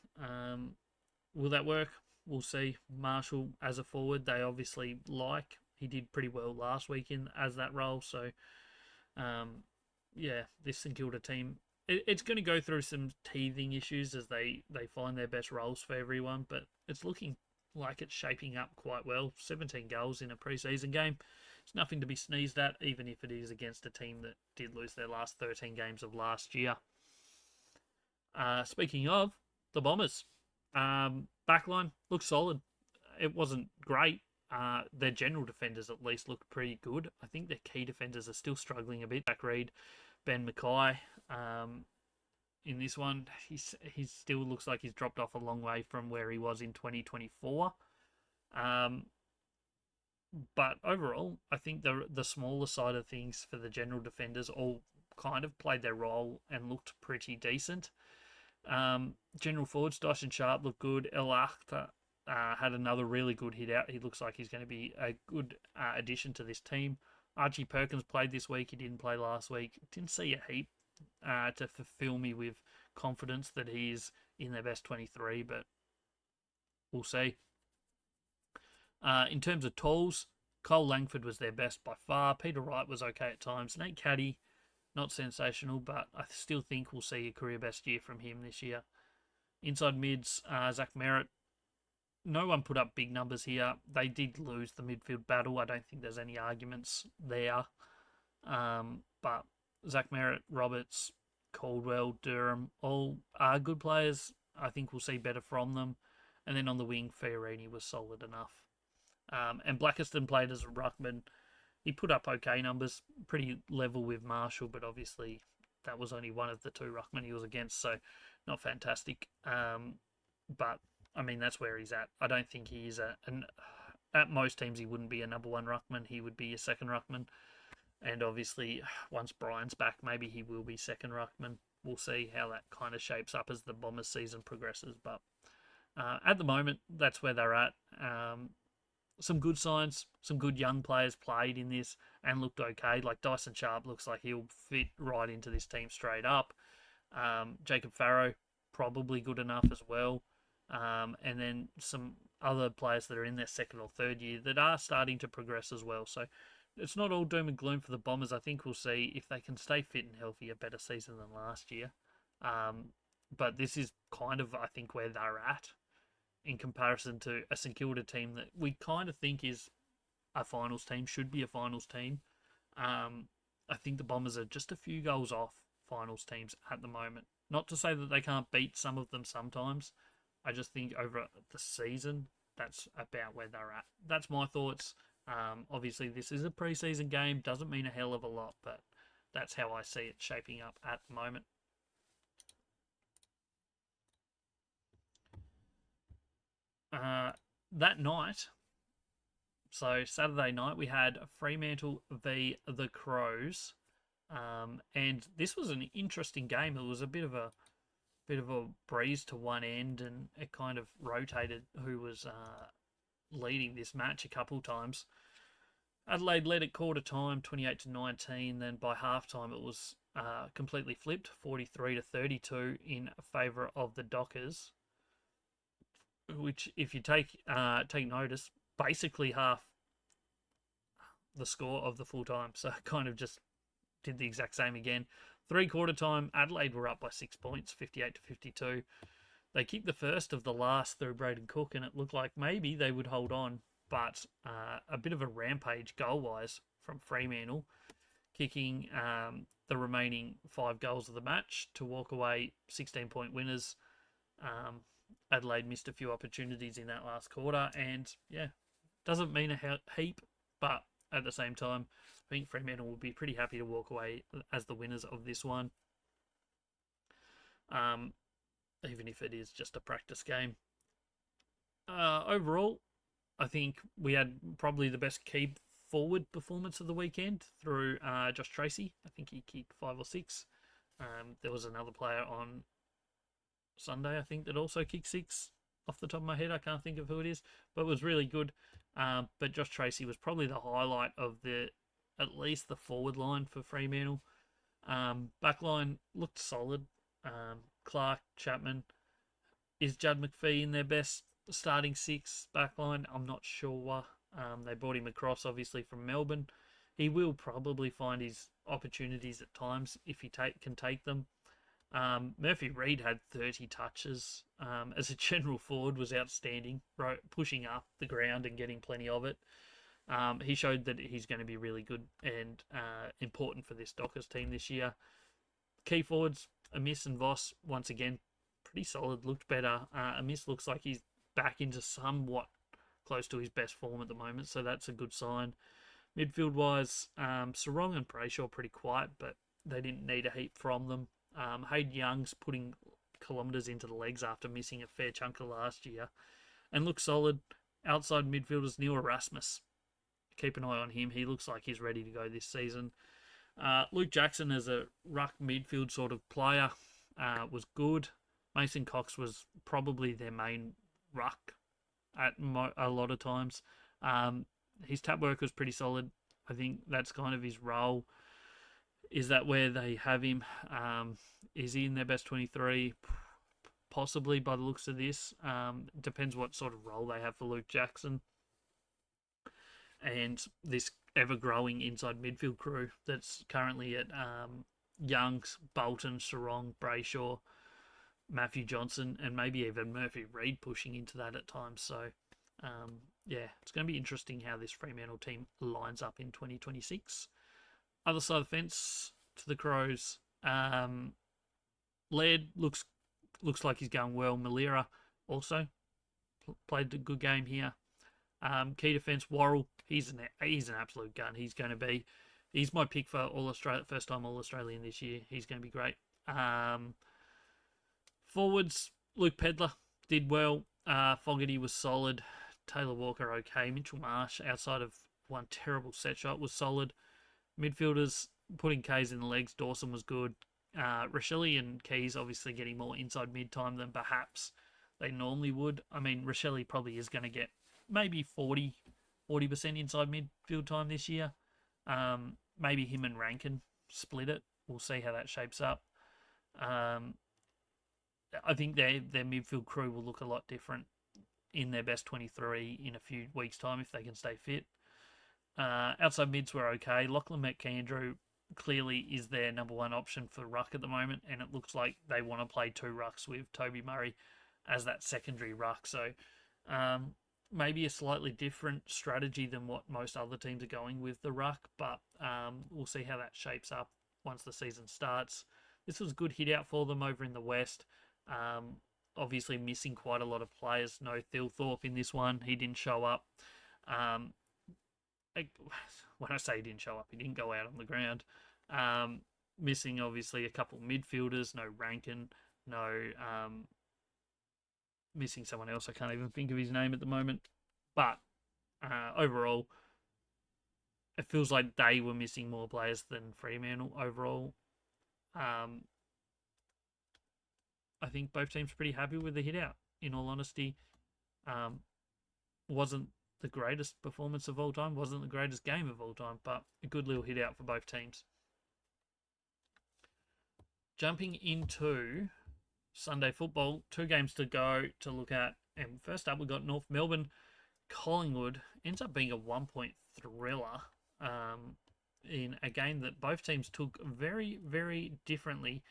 Will that work? We'll see. Marshall as a forward, they obviously like. He did pretty well last week as that role. So, yeah, this St Kilda team, it's going to go through some teething issues as they find their best roles for everyone. But it's looking like it's shaping up quite well. 17 goals in a preseason game. It's nothing to be sneezed at, even if it is against a team that did lose their last 13 games of last year. Speaking of the Bombers, backline looked solid. It wasn't great. Their general defenders at least looked pretty good. I think their key defenders are still struggling a bit. Jack Reed, Ben Mackay. In this one, he still looks like he's dropped off a long way from where he was in 2024. But overall, I think the smaller side of things for the general defenders all kind of played their role and looked pretty decent. General forwards, Dyson Sharp looked good. El Akhtar had another really good hit out. He looks like he's going to be a good addition to this team. Archie Perkins played this week. He didn't play last week. Didn't see a heap to fulfill me with confidence that he's in their best 23, but we'll see. In terms of tools, Cole Langford was their best by far. Peter Wright was okay at times. Nate Caddy, not sensational, but I still think we'll see a career best year from him this year. Inside mids, Zach Merritt. No one put up big numbers here. They did lose the midfield battle. I don't think there's any arguments there. But Zach Merritt, Roberts, Caldwell, Durham, all are good players. I think we'll see better from them. And then on the wing, Fiorini was solid enough. And Blackiston played as a ruckman. He put up okay numbers, pretty level with Marshall, but obviously that was only one of the two ruckmen he was against, so not fantastic. But I mean, that's where he's at. I don't think he is at most teams he wouldn't be a number one ruckman. He would be a second ruckman. And obviously, once Brian's back, maybe he will be second ruckman. We'll see how that kind of shapes up as the Bombers season progresses. But at the moment, that's where they're at. Some good signs, some good young players played in this and looked okay. Like Dyson Sharp looks like he'll fit right into this team straight up. Jacob Farrow, probably good enough as well. And then some other players that are in their second or third year that are starting to progress as well. So it's not all doom and gloom for the Bombers. I think we'll see if they can stay fit and healthy, a better season than last year. But this is kind of, I think, where they're at in comparison to a St Kilda team that we kind of think is a finals team, should be a finals team. I think the Bombers are just a few goals off finals teams at the moment. Not to say that they can't beat some of them sometimes. I just think over the season, that's about where they're at. That's my thoughts. Obviously, this is a preseason game. Doesn't mean a hell of a lot, but that's how I see it shaping up at the moment. That night, so Saturday night, we had Fremantle v the Crows, and this was an interesting game. It was a bit of a breeze to one end, and it kind of rotated who was leading this match a couple times. Adelaide led at quarter time, 28-19. Then by half time, it was completely flipped, 43-32 in favour of the Dockers. Which, if you take notice, basically half the score of the full time. So kind of just did the exact same again. 3/4 time, Adelaide were up by 6 points, 58-52. They kicked the first of the last through Braden Cook, and it looked like maybe they would hold on. But a bit of a rampage goal-wise from Fremantle, kicking the remaining 5 goals of the match to walk away 16-point winners. Adelaide missed a few opportunities in that last quarter, and yeah, doesn't mean a heap, but at the same time, I think Fremantle will be pretty happy to walk away as the winners of this one, even if it is just a practice game. Overall, I think we had probably the best key forward performance of the weekend through Josh Tracy. I think he kicked 5 or 6. There was another player on Sunday, I think, that also kicked 6 off the top of my head. I can't think of who it is, but it was really good. But Josh Tracy was probably the highlight of at least the forward line for Fremantle. Backline looked solid. Clark, Chapman. Is Judd McPhee in their best starting 6 backline? I'm not sure. They brought him across, obviously, from Melbourne. He will probably find his opportunities at times if he can take them. Murphy Reid had 30 touches. As a general forward, was outstanding, pushing up the ground and getting plenty of it. He showed that he's going to be really good and important for this Dockers team this year. Key forwards, Amiss and Voss, once again, pretty solid, looked better. Amiss looks like he's back into somewhat close to his best form at the moment, so that's a good sign. Midfield-wise, Sarong and Brayshaw pretty quiet, but they didn't need a heap from them. Hayden Young's putting kilometres into the legs after missing a fair chunk of last year and looks solid. Outside midfielders, Neil Erasmus. Keep an eye on him. He looks like he's ready to go this season. Luke Jackson as a ruck midfield sort of player was good. Mason Cox was probably their main ruck at a lot of times. His tap work was pretty solid. I think that's kind of his role. Is that where they have him? Is he in their best 23? Possibly, by the looks of this. Depends what sort of role they have for Luke Jackson. And this ever-growing inside midfield crew that's currently at Youngs, Bolton, Sarong, Brayshaw, Matthew Johnson, and maybe even Murphy Reid pushing into that at times. So, yeah, it's going to be interesting how this Fremantle team lines up in 2026. Other side of the fence to the Crows. Laird looks looks like he's going well. Malira also played a good game here. Key defence, Worrell, he's an absolute gun. He's my pick for All Australia, first time All Australian this year. He's going to be great. Forwards, Luke Pedler did well. Fogarty was solid. Taylor Walker okay. Mitchell Marsh, outside of one terrible set shot, was solid. Midfielders, putting Kays in the legs. Dawson was good. Rochelle and Keys obviously getting more inside mid time than perhaps they normally would. I mean, Rochelle probably is going to get maybe 40% inside midfield time this year. Maybe him and Rankin split it. We'll see how that shapes up. I think their midfield crew will look a lot different in their best 23 in a few weeks' time if they can stay fit. Outside mids were okay. Lachlan McAndrew clearly is their number one option for ruck at the moment, and it looks like they want to play two rucks with Toby Murray as that secondary ruck. So maybe a slightly different strategy than what most other teams are going with the ruck, but we'll see how that shapes up once the season starts. This was a good hit out for them over in the West. Obviously missing quite a lot of players. No Thilthorpe in this one. He didn't show up. When I say he didn't show up, he didn't go out on the ground. Missing, obviously, a couple of midfielders. No Rankin. No... missing someone else. I can't even think of his name at the moment. But overall, it feels like they were missing more players than Fremantle overall. I think both teams are pretty happy with the hit out, in all honesty. Wasn't the greatest performance of all time, wasn't the greatest game of all time, but a good little hit out for both teams. Jumping into Sunday football, 2 games to go to look at. And first up, we've got North Melbourne. Collingwood ends up being a 1-point thriller in a game that both teams took very, very differently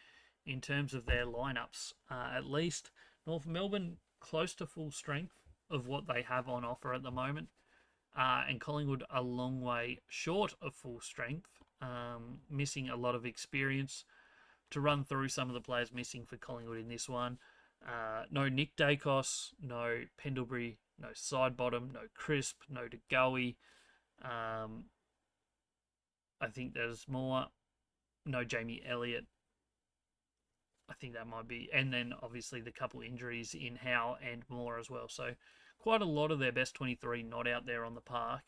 in terms of their lineups. At least North Melbourne close to full strength of what they have on offer at the moment. And Collingwood a long way short of full strength, missing a lot of experience. To run through some of the players missing for Collingwood in this one. No Nick Dacos, no Pendlebury, no Sidebottom, no Crisp, no DeGoey. I think there's more. No Jamie Elliott. I think that might be. And then obviously the couple injuries in Howe and Moore as well. So quite a lot of their best 23 not out there on the park.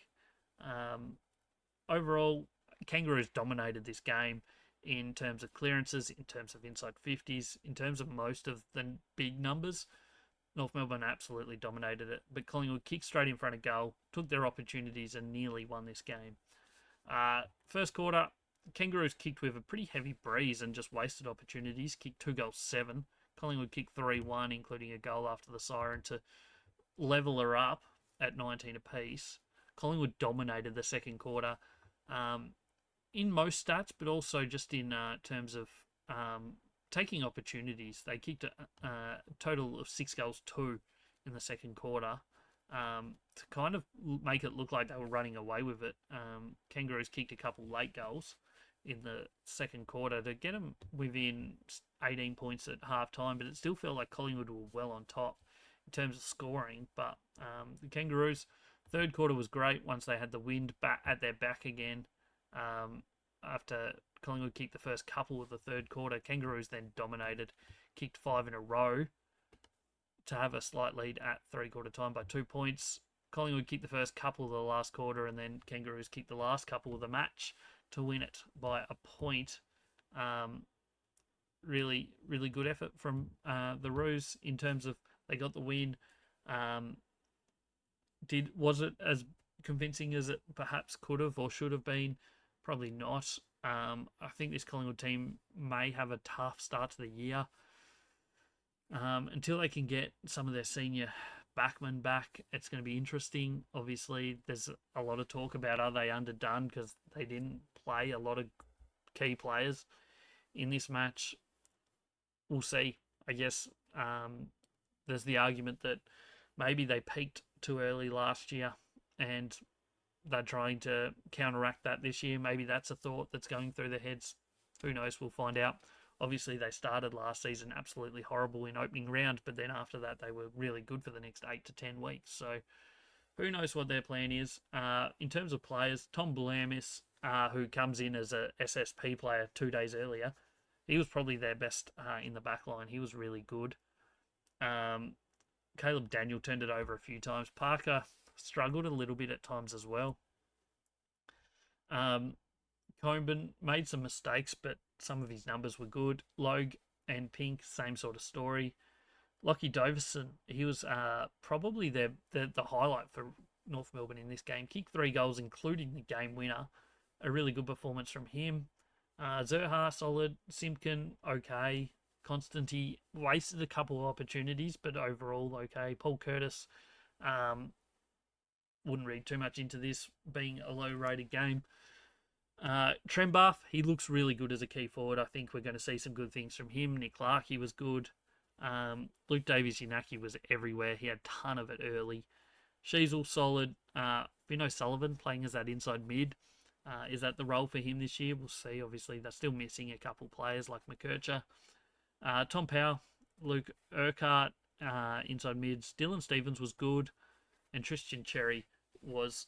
Overall, Kangaroos dominated this game in terms of clearances, in terms of inside 50s, in terms of most of the big numbers. North Melbourne absolutely dominated it, but Collingwood kicked straight in front of goal, took their opportunities and nearly won this game. First quarter, Kangaroos kicked with a pretty heavy breeze and just wasted opportunities, kicked 2 goals 7. Collingwood kicked 3-1, including a goal after the siren to level her up at 19 apiece. Collingwood dominated the second quarter. In most stats, but also just in terms of taking opportunities. They kicked a total of 6 goals 2 in the second quarter to kind of make it look like they were running away with it. Kangaroos kicked a couple late goals in the second quarter to get them within 18 points at half-time, but it still felt like Collingwood were well on top in terms of scoring. But the Kangaroos, third quarter was great once they had the wind back at their back again. After Collingwood kicked the first couple of the third quarter, Kangaroos then dominated, kicked 5 in a row to have a slight lead at three-quarter time by 2 points. Collingwood kicked the first couple of the last quarter, and then Kangaroos kicked the last couple of the match to win it by a point. Really, really good effort from the Roos in terms of they got the win. Was it as convincing as it perhaps could have or should have been? Probably not. I think this Collingwood team may have a tough start to the year until they can get some of their senior backmen back. It's going to be interesting. Obviously, there's a lot of talk about are they underdone because they didn't play a lot of key players in this match. We'll see. I guess there's the argument that maybe they peaked too early last year and they're trying to counteract that this year. Maybe that's a thought that's going through their heads. Who knows? We'll find out. Obviously, they started last season absolutely horrible in opening round, but then after that, they were really good for the next 8 to 10 weeks. So who knows what their plan is. In terms of players, Tom Blamis, who comes in as a SSP player 2 days earlier, he was probably their best in the back line. He was really good. Caleb Daniel turned it over a few times. Parker struggled a little bit at times as well. Coburn made some mistakes, but some of his numbers were good. Logue and Pink, same sort of story. Lockie Doverson, he was probably the highlight for North Melbourne in this game. Kicked 3 goals, including the game winner. A really good performance from him. Zerha, solid. Simpkin, okay. Constanti wasted a couple of opportunities, but overall, okay. Paul Curtis, wouldn't read too much into this being a low-rated game. Trembath, he looks really good as a key forward. I think we're going to see some good things from him. Nick Larkey was good. Luke Davies-Yanaki was everywhere. He had a ton of it early. She's all solid. Vino Sullivan playing as that inside mid. Is that the role for him this year? We'll see. Obviously, they're still missing a couple players like McKercher. Tom Powell, Luke Urquhart, inside mids. Dylan Stevens was good. And Tristan Cherry was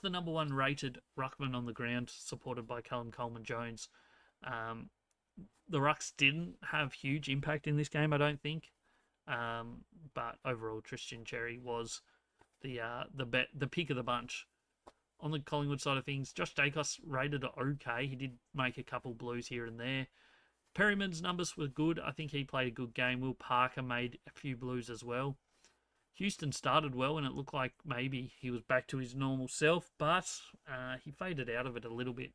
the number 1 rated ruckman on the ground, supported by Callum Coleman-Jones. The Rucks didn't have huge impact in this game, I don't think. But overall, Tristan Cherry was the pick of the bunch. On the Collingwood side of things, Josh Dacos rated okay. He did make a couple blues here and there. Perryman's numbers were good. I think he played a good game. Will Parker made a few blues as well. Houston started well, and it looked like maybe he was back to his normal self, but he faded out of it a little bit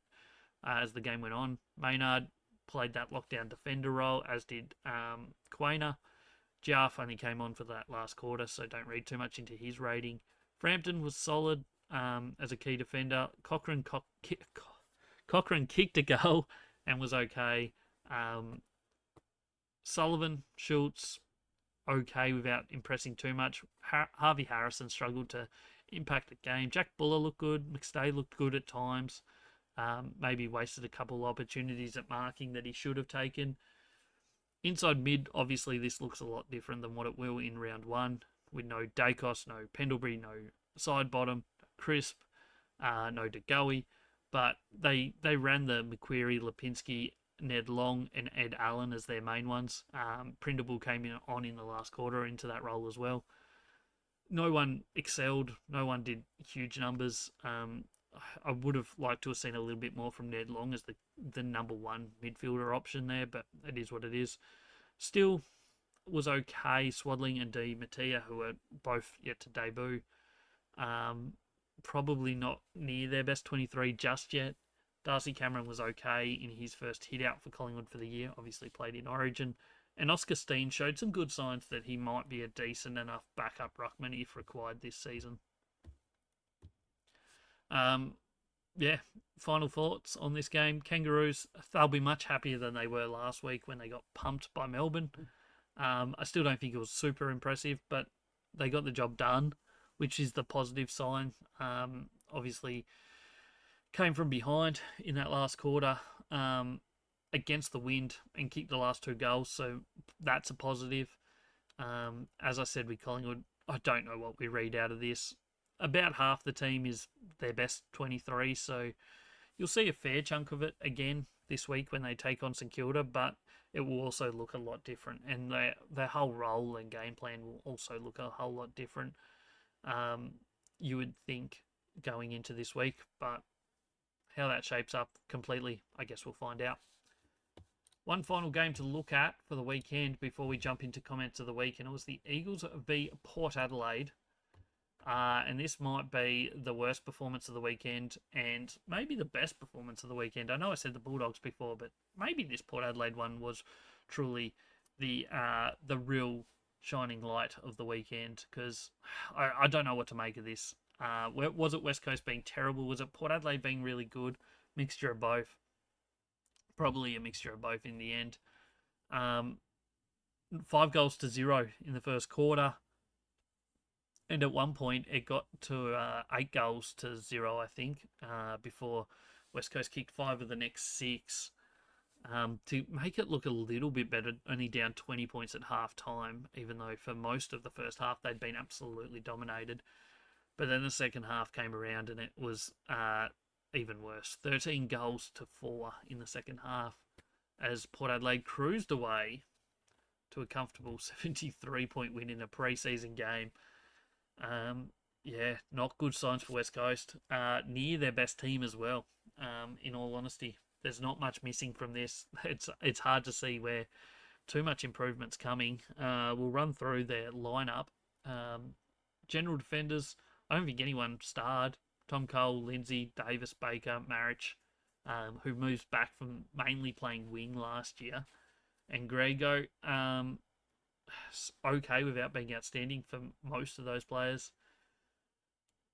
as the game went on. Maynard played that lockdown defender role, as did Quainer. Jarf only came on for that last quarter, so don't read too much into his rating. Frampton was solid as a key defender. Cochrane kicked a goal and was okay. Sullivan, Schultz, okay without impressing too much. Harvey Harrison struggled to impact the game. Jack Buller looked good. McStay looked good at times. Maybe wasted a couple of opportunities at marking that he should have taken. Inside mid, obviously this looks a lot different than what it will in round 1, with no Dacos, no Pendlebury, no side bottom, no Crisp, no DeGoey, but they ran the McQuarrie, Lipinski, Ned Long and Ed Allen as their main ones. Prindable came in the last quarter into that role as well. No one excelled. No one did huge numbers. I would have liked to have seen a little bit more from Ned Long as the number 1 midfielder option there, but it is what it is. Still was okay. Swadling and Di Mattia, who are both yet to debut, probably not near their best 23 just yet. Darcy Cameron was okay in his first hit out for Collingwood for the year, obviously played in Origin. And Oscar Steen showed some good signs that he might be a decent enough backup ruckman if required this season. Final thoughts on this game. Kangaroos, they'll be much happier than they were last week when they got pumped by Melbourne. I still don't think it was super impressive, but they got the job done, which is the positive sign. Obviously, came from behind in that last quarter against the wind and kicked the last 2 goals, so that's a positive. As I said with Collingwood, I don't know what we read out of this. About half the team is their best 23, so you'll see a fair chunk of it again this week when they take on St Kilda, but it will also look a lot different, and their whole role and game plan will also look a whole lot different, you would think, going into this week, but how that shapes up completely, I guess we'll find out. One final game to look at for the weekend before we jump into comments of the week, and it was the Eagles v Port Adelaide. And this might be the worst performance of the weekend and maybe the best performance of the weekend. I know I said the Bulldogs before, but maybe this Port Adelaide one was truly the real shining light of the weekend, because I don't know what to make of this. Was it West Coast being terrible? Was it Port Adelaide being really good? Mixture of both. Probably a mixture of both in the end. 5-0 in the first quarter. And at one point, it got to 8-0, I think, before West Coast kicked 5 of the next 6. to make it look a little bit better, only down 20 points at half time, even though for most of the first half they'd been absolutely dominated. But then the second half came around and it was even worse. 13 goals to 4 in the second half as Port Adelaide cruised away to a comfortable 73-point win in a pre-season game. Yeah, not good signs for West Coast. Near their best team as well, in all honesty. There's not much missing from this. It's hard to see where too much improvement's coming. We'll run through their lineup. General defenders, I don't think anyone starred. Tom Cole, Lindsay, Davis, Baker, Marich, who moves back from mainly playing wing last year. And Grego, okay without being outstanding for most of those players.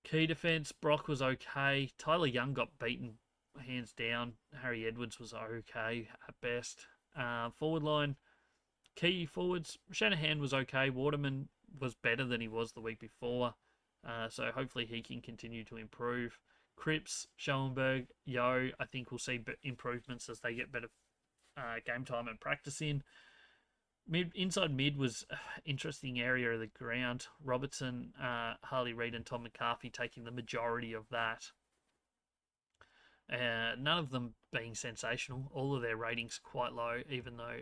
Key defence, Brock was okay. Tyler Young got beaten hands down. Harry Edwards was okay at best. Forward line, key forwards, Shanahan was okay. Waterman was better than he was the week before. So hopefully he can continue to improve. Cripps, Schoenberg, Yo, I think we'll see improvements as they get better game time and practice in. Inside mid was an interesting area of the ground. Robertson, Harley Reid and Tom McCarthy taking the majority of that. None of them being sensational. All of their ratings quite low, even though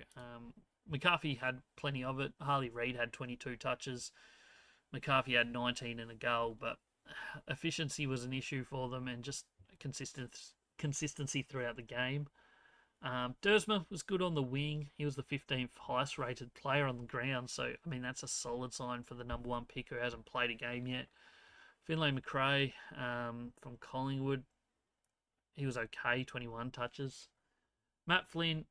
McCarthy had plenty of it. Harley Reid had 22 touches. McCarthy had 19 and a goal, but efficiency was an issue for them and just consistency throughout the game. Dersma was good on the wing. He was the 15th highest rated player on the ground. So, I mean, that's a solid sign for the number one pick who hasn't played a game yet. Finlay McRae from Collingwood. He was okay, 21 touches. Matt Flynn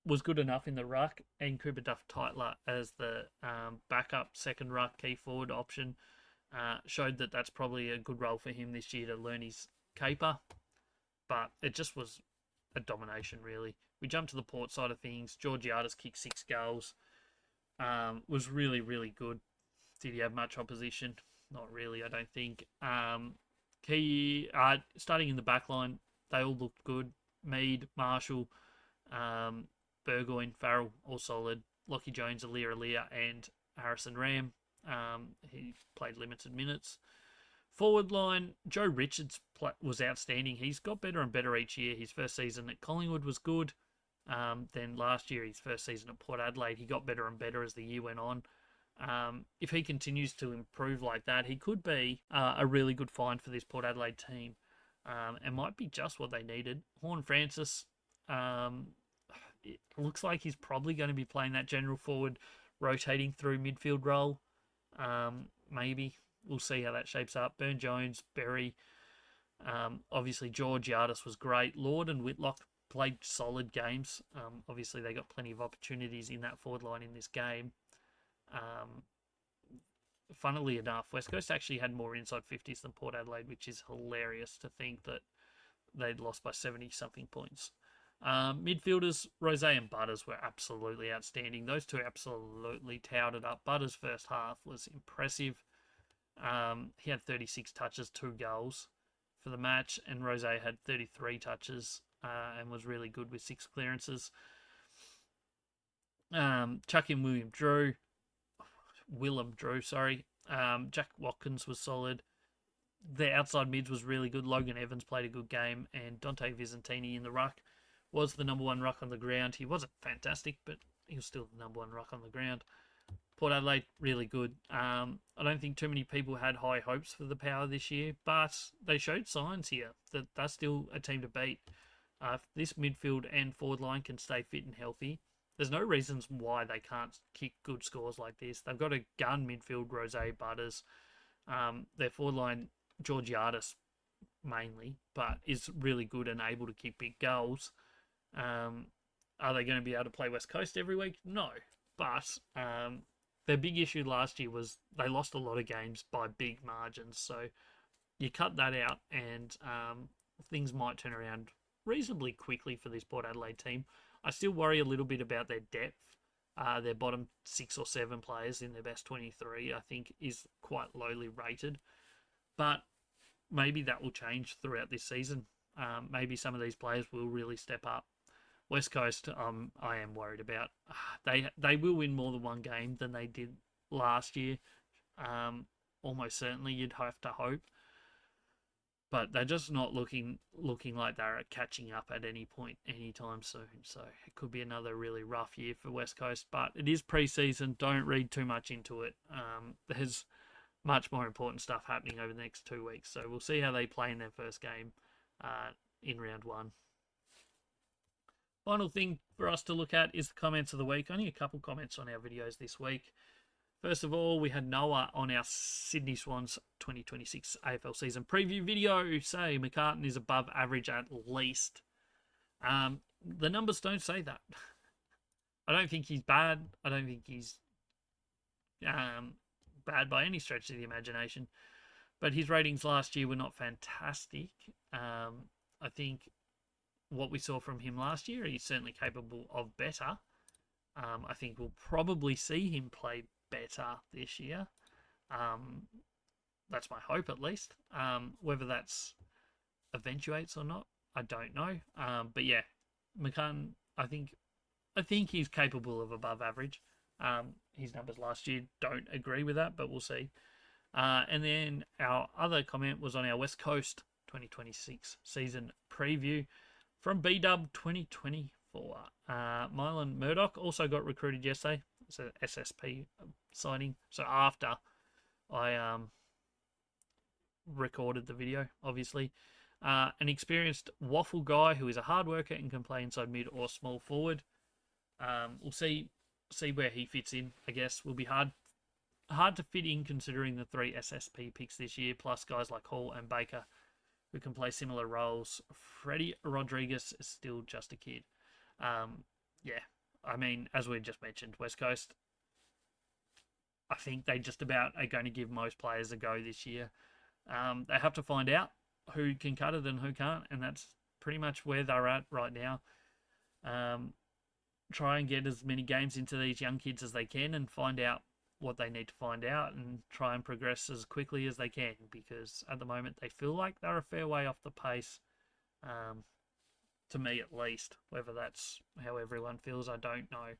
was good enough in the ruck. And Cooper Duff-Tytler as the backup second ruck key forward option showed that that's probably a good role for him this year to learn his caper. But it just was a domination, really. We jumped to the Port side of things. Georgiades kicked 6 goals. Was really, really good. Did he have much opposition? Not really, I don't think. Starting in the back line, they all looked good. Mead, Marshall, Burgoyne, Farrell, all solid. Lockie Jones, Alia, and Harrison Ram. He played limited minutes. Forward line, Joe Richards was outstanding. He's got better and better each year. His first season at Collingwood was good. Then last year, his first season at Port Adelaide, he got better and better as the year went on. If he continues to improve like that, he could be a really good find for this Port Adelaide team. And might be just what they needed. Horn Francis, it looks like he's probably going to be playing that general forward, rotating through midfield role. Maybe. We'll see how that shapes up. Burn Jones, Berry. Obviously, Georgiades was great. Lord and Whitlock played solid games. Obviously, they got plenty of opportunities in that forward line in this game. Funnily enough, West Coast actually had more inside 50s than Port Adelaide, which is hilarious to think that they'd lost by 70-something points. Midfielders, Rose and Butters were absolutely outstanding. Those two absolutely touted up. Butters' first half was impressive. He had 36 touches, 2 goals for the match, and Rose had 33 touches and was really good with 6 clearances. Chucky and Willem Drew. Jack Watkins was solid. The outside mids was really good. Logan Evans played a good game, and Dante Vizentini in the ruck was the number one ruck on the ground. He wasn't fantastic, but he was still the number one ruck on the ground. Port Adelaide, really good. I don't think too many people had high hopes for the Power this year, but they showed signs here that they're still a team to beat. If this midfield and forward line can stay fit and healthy, there's no reasons why they can't kick good scores like this. They've got a gun midfield, Rose, Butters. Their forward line, Georgiades mainly, but is really good and able to kick big goals. Are they going to be able to play West Coast every week? No, but their big issue last year was they lost a lot of games by big margins. So you cut that out and things might turn around reasonably quickly for this Port Adelaide team. I still worry a little bit about their depth. Their bottom 6 or 7 players in their best 23, I think, is quite lowly rated. But maybe that will change throughout this season. maybe some of these players will really step up. West Coast, I am worried about. They will win more than one game than they did last year. Almost certainly, you'd have to hope. But they're just not looking like they're catching up at any point anytime soon. So it could be another really rough year for West Coast. But it is pre-season. Don't read too much into it. There's much more important stuff happening over the next 2 weeks. So we'll see how they play in their first game in round 1. Final thing for us to look at is the comments of the week. Only a couple comments on our videos this week. First of all, we had Noah on our Sydney Swans 2026 AFL season preview video say McCartan is above average at least. The numbers don't say that. I don't think he's bad. I don't think he's bad by any stretch of the imagination. But his ratings last year were not fantastic. I think what we saw from him last year, he's certainly capable of better. I think we'll probably see him play better this year. That's my hope, at least. Whether that's eventuates or not, I don't know. But yeah, McCann, I think he's capable of above average. His numbers last year don't agree with that, but we'll see. And then our other comment was on our West Coast 2026 season preview from B-Dub 2024. Mylan Murdoch also got recruited yesterday. It's an SSP signing. So after I recorded the video, obviously. An experienced waffle guy who is a hard worker and can play inside mid or small forward. We'll see where he fits in, I guess. Will be hard to fit in considering the 3 SSP picks this year, plus guys like Hall and Baker who can play similar roles. Freddie Rodriguez is still just a kid. Yeah, I mean, as we just mentioned, West Coast, I think they just about are going to give most players a go this year. They have to find out who can cut it and who can't, and that's pretty much where they're at right now. Try and get as many games into these young kids as they can and find out what they need to find out and try and progress as quickly as they can, because at the moment they feel like they're a fair way off the pace, to me at least. Whether that's how everyone feels, I don't know.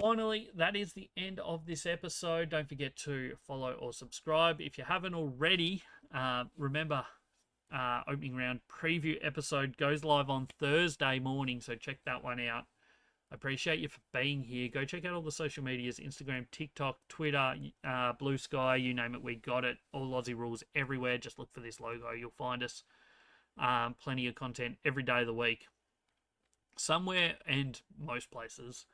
Finally, that is the end of this episode. Don't forget to follow or subscribe if you haven't already. Remember, opening round preview episode goes live on Thursday morning, so check that one out. I appreciate you for being here. Go check out all the social medias, Instagram, TikTok, Twitter, Blue Sky, you name it, we got it. All Aussie Rules everywhere. Just look for this logo, you'll find us. Plenty of content every day of the week. Somewhere and most places.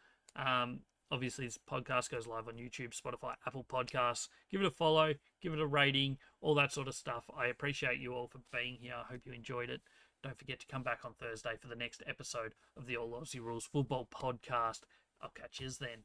Obviously, this podcast goes live on YouTube, Spotify, Apple Podcasts. Give it a follow, give it a rating, all that sort of stuff. I appreciate you all for being here. I hope you enjoyed it. Don't forget to come back on Thursday for the next episode of the All Aussie Rules Football Podcast. I'll catch you then.